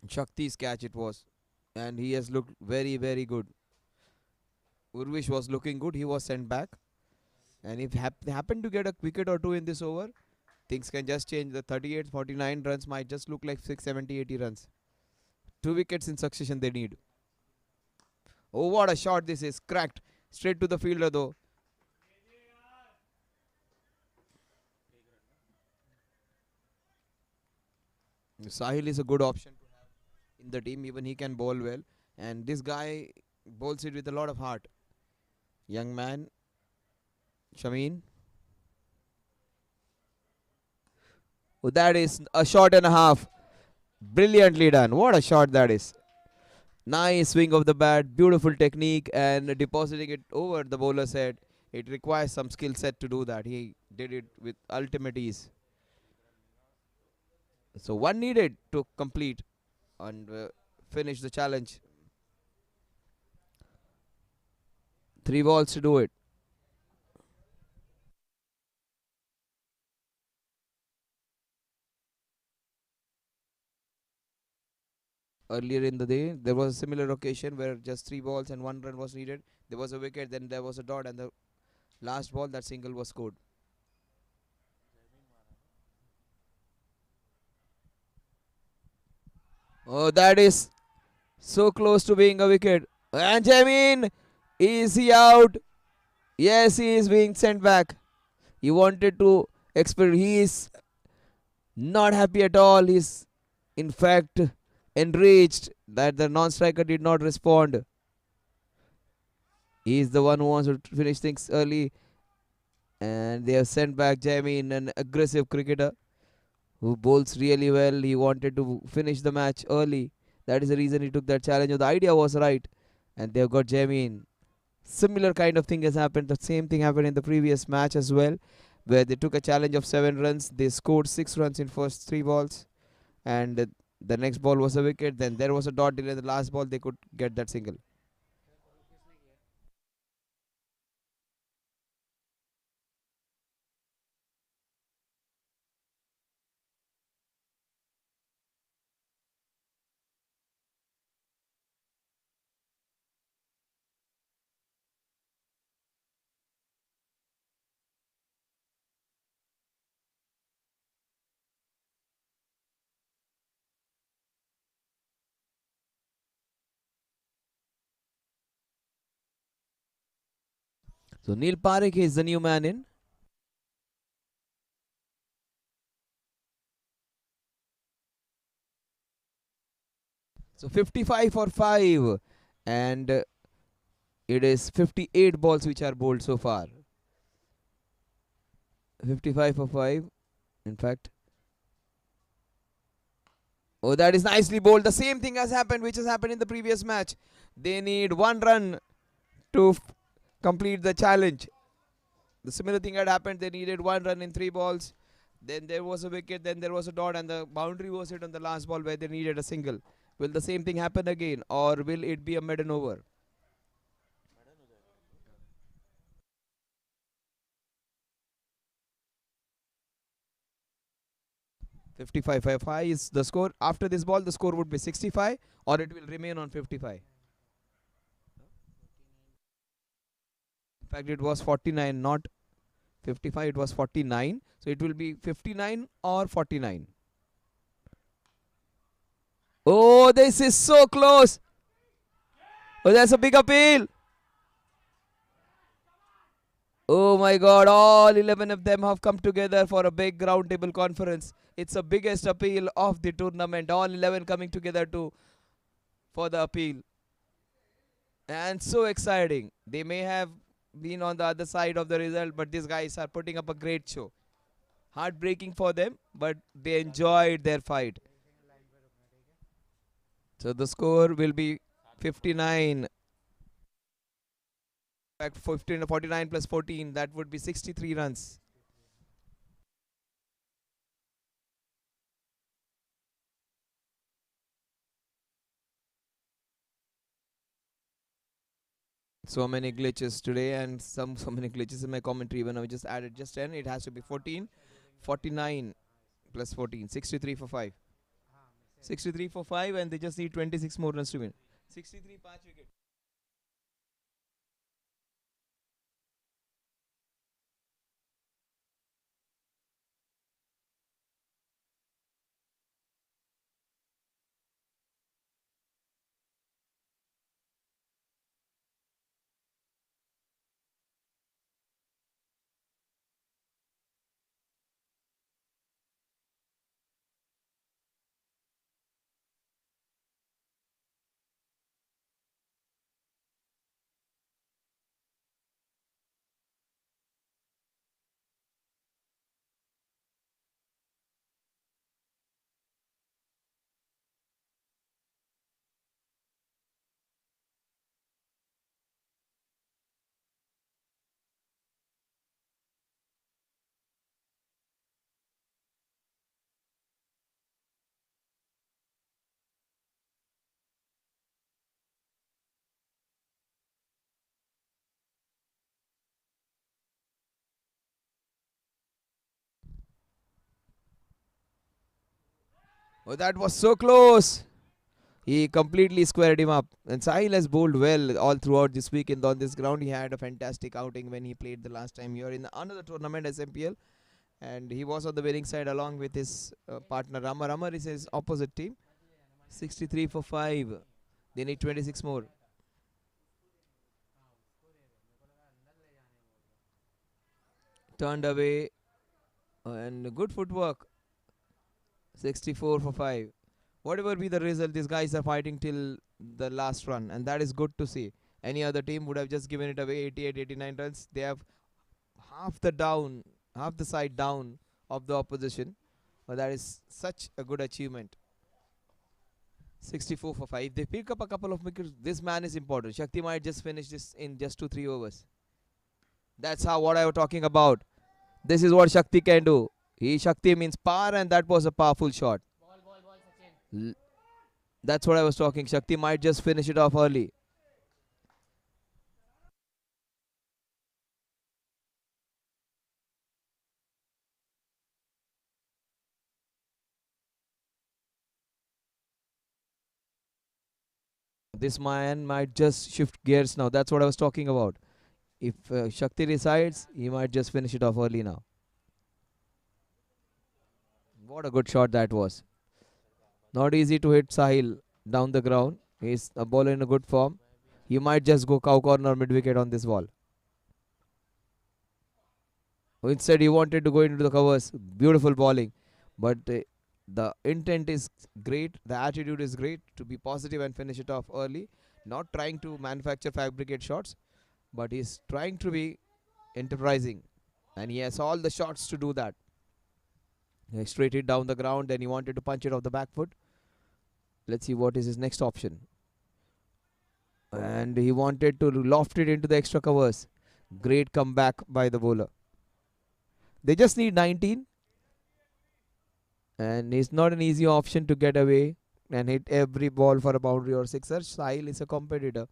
Shakti's catch it was. And he has looked very, very good. Urvish was looking good. He was sent back. And if they happen to get a wicket or two in this over, things can just change. The 38, 49 runs might just look like 6, 70, 80 runs. 2 wickets in succession they need. Oh, what a shot this is. Cracked. Straight to the fielder though. Sahil is a good option to have in the team. Even he can bowl well. And this guy bowls it with a lot of heart. Young man. Shamin. Oh, that is a shot and a half. Brilliantly done. What a shot that is. Nice swing of the bat, beautiful technique, and depositing it over the bowler's head. It requires some skill set to do that. He did it with ultimate ease. So one needed to complete and finish the challenge. 3 balls to do it. Earlier in the day, there was a similar occasion where just 3 balls and 1 run was needed. There was a wicket, then there was a dot, and the last ball, that single was scored. Oh, that is so close to being a wicket. And Jamin, is he out? Yes, he is being sent back. He wanted to experiment. He is not happy at all. He's in fact enraged that the non-striker did not respond. He is the one who wants to finish things early. And they have sent back Jamie in an aggressive cricketer who bowls really well. He wanted to finish the match early. That is the reason he took that challenge. The idea was right. And they have got Jamie in. Similar kind of thing has happened. The same thing happened in the previous match as well, where they took a challenge of 7 runs. They scored 6 runs in first 3 balls. And the next ball was a wicket. Then there was a dot delay. The last ball they could get that single. So Neil Parekh is the new man in. So 55 for 5. And it is 58 balls which are bowled so far. 55 for 5. In fact. Oh, that is nicely bowled. The same thing has happened which has happened in the previous match. They need 1 run to complete the challenge. The similar thing had happened. They needed 1 run in 3 balls. Then there was a wicket. Then there was a dot. And the boundary was hit on the last ball where they needed a single. Will the same thing happen again? Or will it be a maiden over? 55 for 5 is the score. After this ball, the score would be 65 or it will remain on 55. In fact, it was 49, not 55. It was 49. So it will be 59 or 49. Oh, this is so close. Oh, that's a big appeal. Oh my God, all 11 of them have come together for a big round table conference. It's the biggest appeal of the tournament. All 11 coming together for the appeal. And so exciting. They may have been on the other side of the result, but these guys are putting up a great show. Heartbreaking for them, but they enjoyed their fight. So the score will be 59. In fact, 15, 49 plus 14, that would be 63 runs. So many glitches today, and so many glitches in my commentary. When I just added just 10, it has to be 14. 49 plus 14, 63 for 5. 63 for 5, and they just need 26 more runs to win. 63 5 wicket. Oh, that was so close. He completely squared him up. And Sahil has bowled well all throughout this weekend on this ground. He had a fantastic outing when he played the last time here in another tournament, SMPL. And he was on the winning side along with his partner Ramar. Ramar is his opposite team. 63 for 5. They need 26 more. Turned away. And good footwork. 64 for 5. Whatever be the result, these guys are fighting till the last run, and that is good to see. Any other team would have just given it away. 88, 89 runs. They have half the down, half the side down of the opposition. But that is such a good achievement. 64 for 5. They pick up a couple of wickets. This man is important. Shakti might just finish this in just 2-3 overs. That's how what I was talking about. This is what Shakti can do. He Shakti means power, and that was a powerful shot. L- That's what I was talking. Shakti might just finish it off early. This man might just shift gears now. That's what I was talking about. If Shakti decides, he might just finish it off early now. What a good shot that was. Not easy to hit Sahil down the ground. He's a bowler in a good form. He might just go cow corner mid wicket on this ball. Instead, he wanted to go into the covers. Beautiful bowling. But the intent is great. The attitude is great to be positive and finish it off early. Not trying to manufacture fabricate shots, but he's trying to be enterprising. And he has all the shots to do that. He straight it down the ground, then he wanted to punch it off the back foot. Let's see what is his next option. And he wanted to loft it into the extra covers. Great comeback by the bowler. They just need 19, and it's not an easy option to get away and hit every ball for a boundary or sixer. Sahil is a competitor,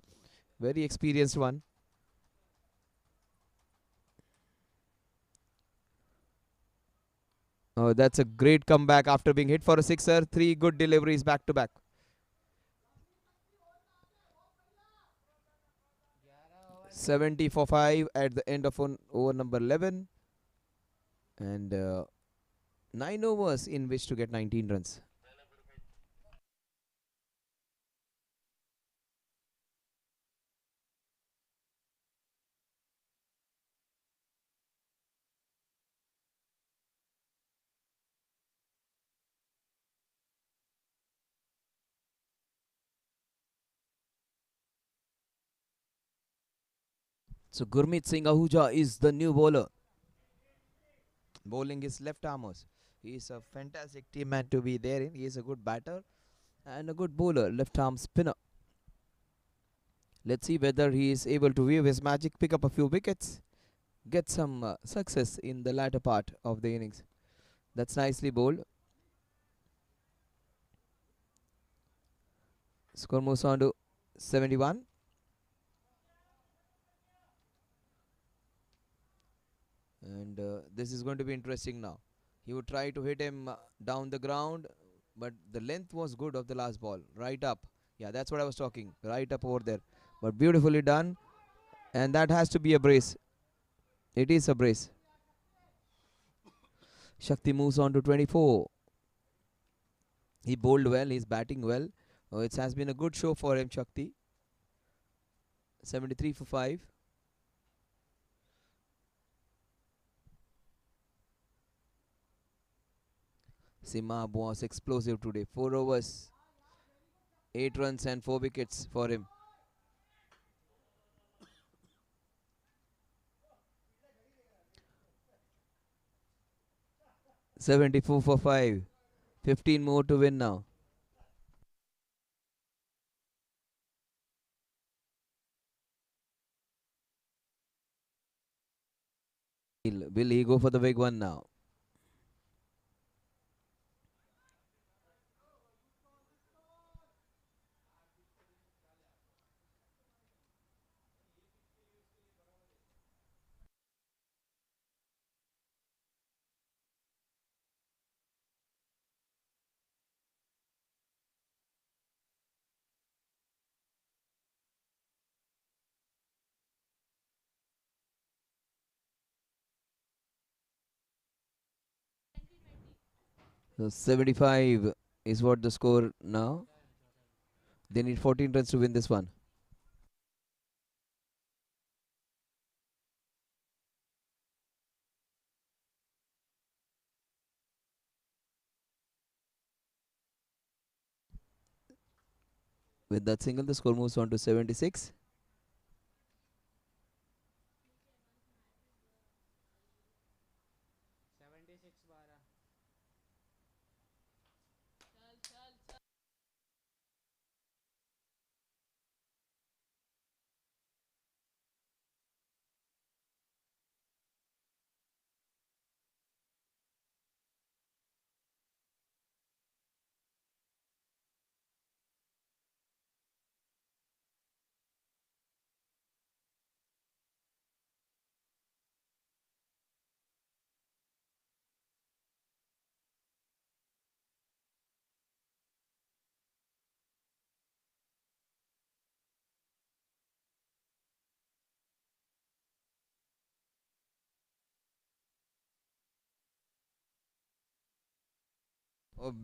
very experienced one. Oh, that's a great comeback after being hit for a sixer. 3 good deliveries back to back. 70 for 5 at the end of over number 11. And 9 overs in which to get 19 runs. So Gurmeet Singh Ahuja is the new bowler. Bowling his left armers. He is a fantastic team man to be there in. He is a good batter and a good bowler, left arm spinner. Let's see whether he is able to weave his magic, pick up a few wickets, get some success in the latter part of the innings. That's nicely bowled. Score moves on to 71. And this is going to be interesting now. He would try to hit him down the ground, but the length was good of the last ball. Right up. Yeah, that's what I was talking. Right up over there. But beautifully done. And that has to be a brace. It is a brace. Shakti moves on to 24. He bowled well. He's batting well. It has been a good show for him, Shakti. 73 for 5. Simab was explosive today. 4 overs, 8 runs and 4 wickets for him. 74 for 5. 15 more to win now. Will he go for the big one now? So 75 is what the score now. They need 14 runs to win this one. With that single, the score moves on to 76.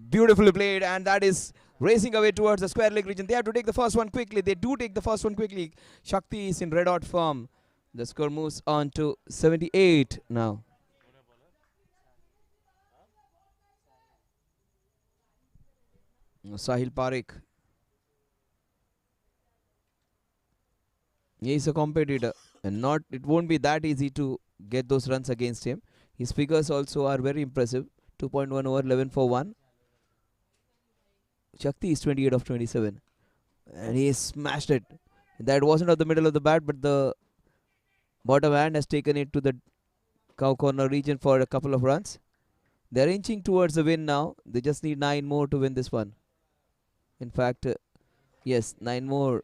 Beautifully played, and that is racing away towards the square leg region. They have to take the first one quickly. They do take the first one quickly. Shakti is in red hot form. The score moves on to 78 now. Sahil Parekh. He's a competitor, and not it won't be that easy to get those runs against him. His figures also are very impressive. 2.1 over 11 for 1. Shakti is 28 of 27, and he smashed it. That wasn't at the middle of the bat, but the bottom hand has taken it to the cow corner region for a couple of runs. They're inching towards the win now. They just need 9 more to win this one. In fact, yes, 9 more.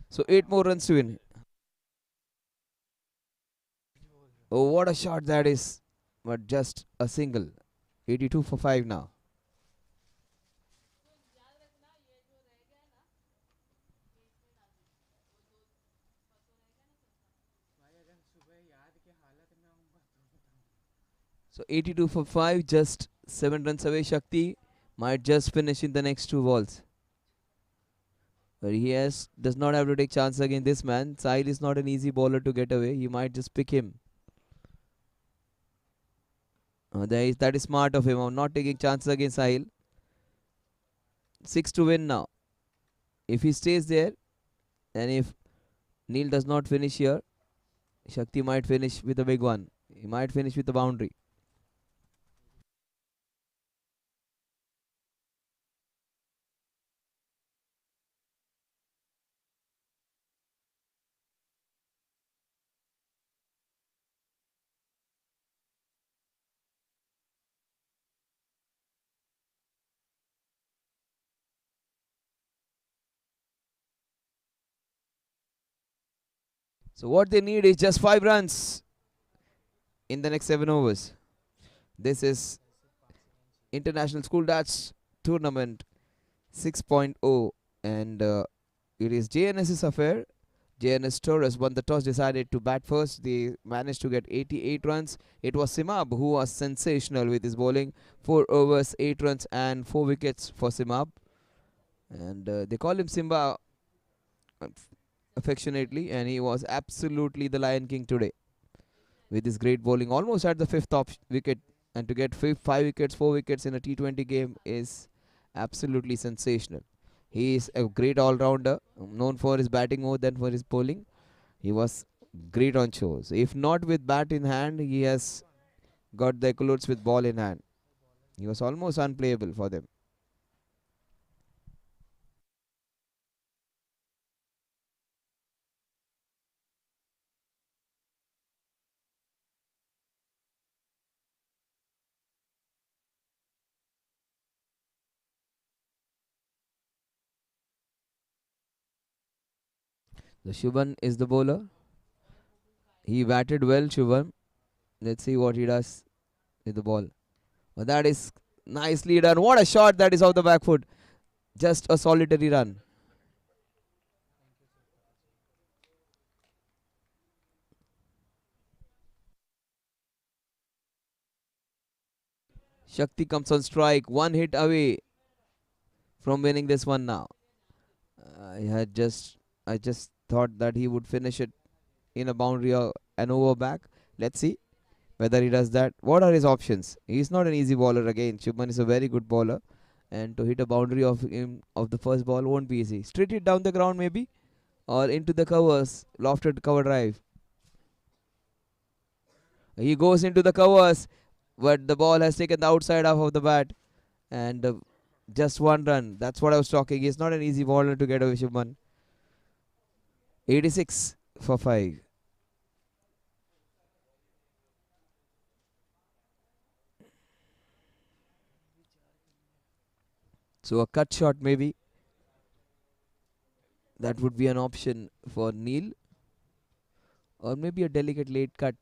So 8 more runs to win. Oh, what a shot that is. But just a single. 82 for 5 now. So 82 for 5, just 7 runs away. Shakti might just finish in the next 2 balls. But does not have to take chance against this man. Sahil is not an easy bowler to get away. He might just pick him. That is smart of him. I'm not taking chances against Sahil. 6 to win now. If he stays there, and if Neil does not finish here, Shakti might finish with a big one. He might finish with a boundary. So what they need is just 5 runs in the next 7 overs. This is International School Darts Tournament 6.0, and it is JNS's affair. JNS TOROS won the toss, decided to bat first. They managed to get 88 runs. It was Simab who was sensational with his bowling. 4 overs, 8 runs, and 4 wickets for Simab. And they call him Simba affectionately, and he was absolutely the Lion King today with his great bowling, almost at the 5th wicket. And to get 5 wickets, 4 wickets in a T20 game is absolutely sensational. He is a great all-rounder, known for his batting more than for his bowling. He was great on shows. If not with bat in hand, he has got the accolades with ball in hand. He was almost unplayable for them. The Shubhan is the bowler. He batted well, Shubhan. Let's see what he does with the ball. Well, that is nicely done. What a shot that is off the back foot. Just a solitary run. Shakti comes on strike. 1 hit away from winning this one now. I had just I just thought that he would finish it in a boundary or an over back. Let's see whether he does that. What are his options? He's not an easy bowler again. Shubman is a very good bowler, and to hit a boundary of him of the first ball won't be easy. Straight it down the ground maybe, or into the covers, lofted cover drive. He goes into the covers, but the ball has taken the outside half of the bat, and just 1 run. That's what I was talking. He's not an easy bowler to get away, Shubman. 86 for 5. So a cut shot maybe. That would be an option for Neil. Or maybe a delicate late cut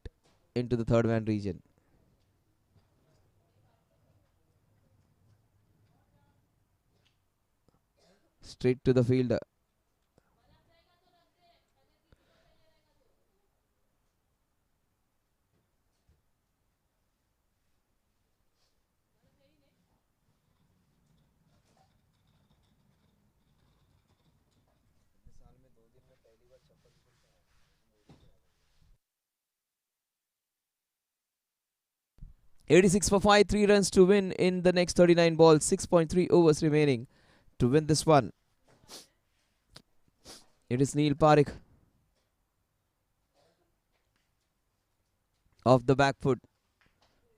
into the third man region. Straight to the fielder. '86 for 5, 3 runs to win in the next 39 balls, 6.3 overs remaining to win this one. It is Neil Parekh off the back foot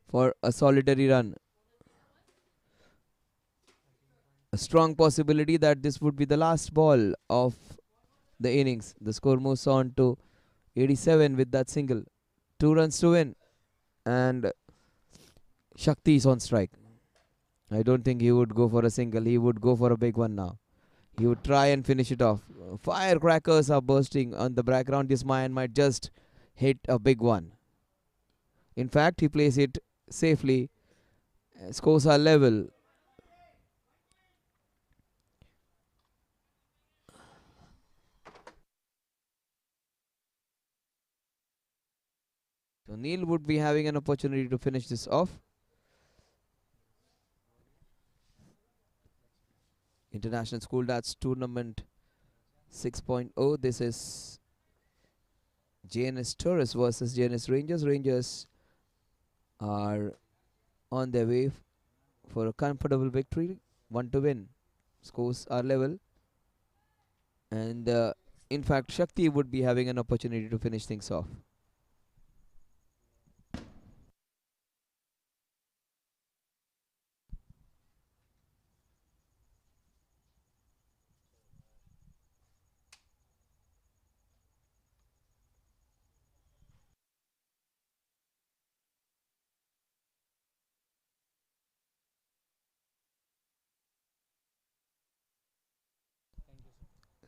for a solitary run. A strong possibility that this would be the last ball of the innings. The score moves on to 87 with that single. 2 runs to win, and Shakti is on strike. I don't think he would go for a single. He would go for a big one now. He would try and finish it off. Firecrackers are bursting on the background. This man might just hit a big one. In fact, he plays it safely. Scores are level. So Neil would be having an opportunity to finish this off. International School Darts Tournament 6.0. This is JNS TOROS versus JNS Rangers. Rangers are on their way for a comfortable victory. 1 to win. Scores are level. And in fact, Shakti would be having an opportunity to finish things off.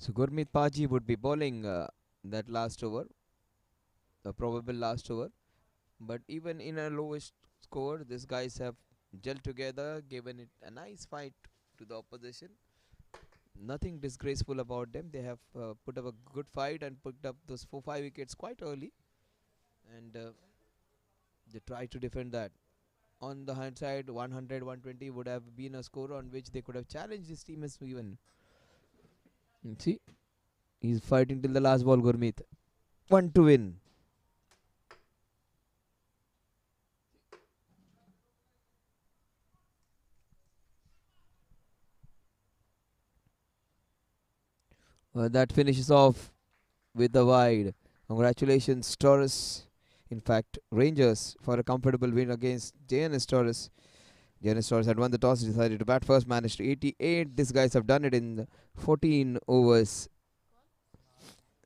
So Gurmeet Paji would be bowling that last over, a probable last over. But even in a lowest score, these guys have gelled together, given it a nice fight to the opposition. Nothing disgraceful about them. They have put up a good fight and picked up those 4-5 wickets quite early. And they try to defend that. On the hindsight, 100, 120 would have been a score on which they could have challenged this team as even. See, he's fighting till the last ball, Gurmeet. 1 to win. That finishes off with the wide. Congratulations, TOROS. In fact, Rangers for a comfortable win against JNS TOROS. JNS TOROS had won the toss, decided to bat first, managed 88. These guys have done it in 14 overs.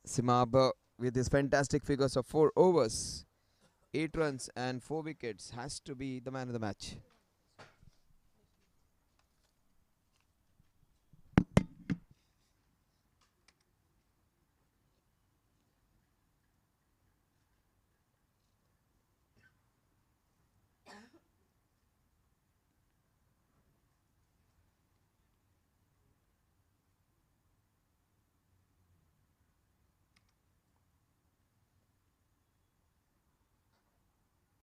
Simaba with his fantastic figures of 4 overs, 8 runs and 4 wickets has to be the man of the match.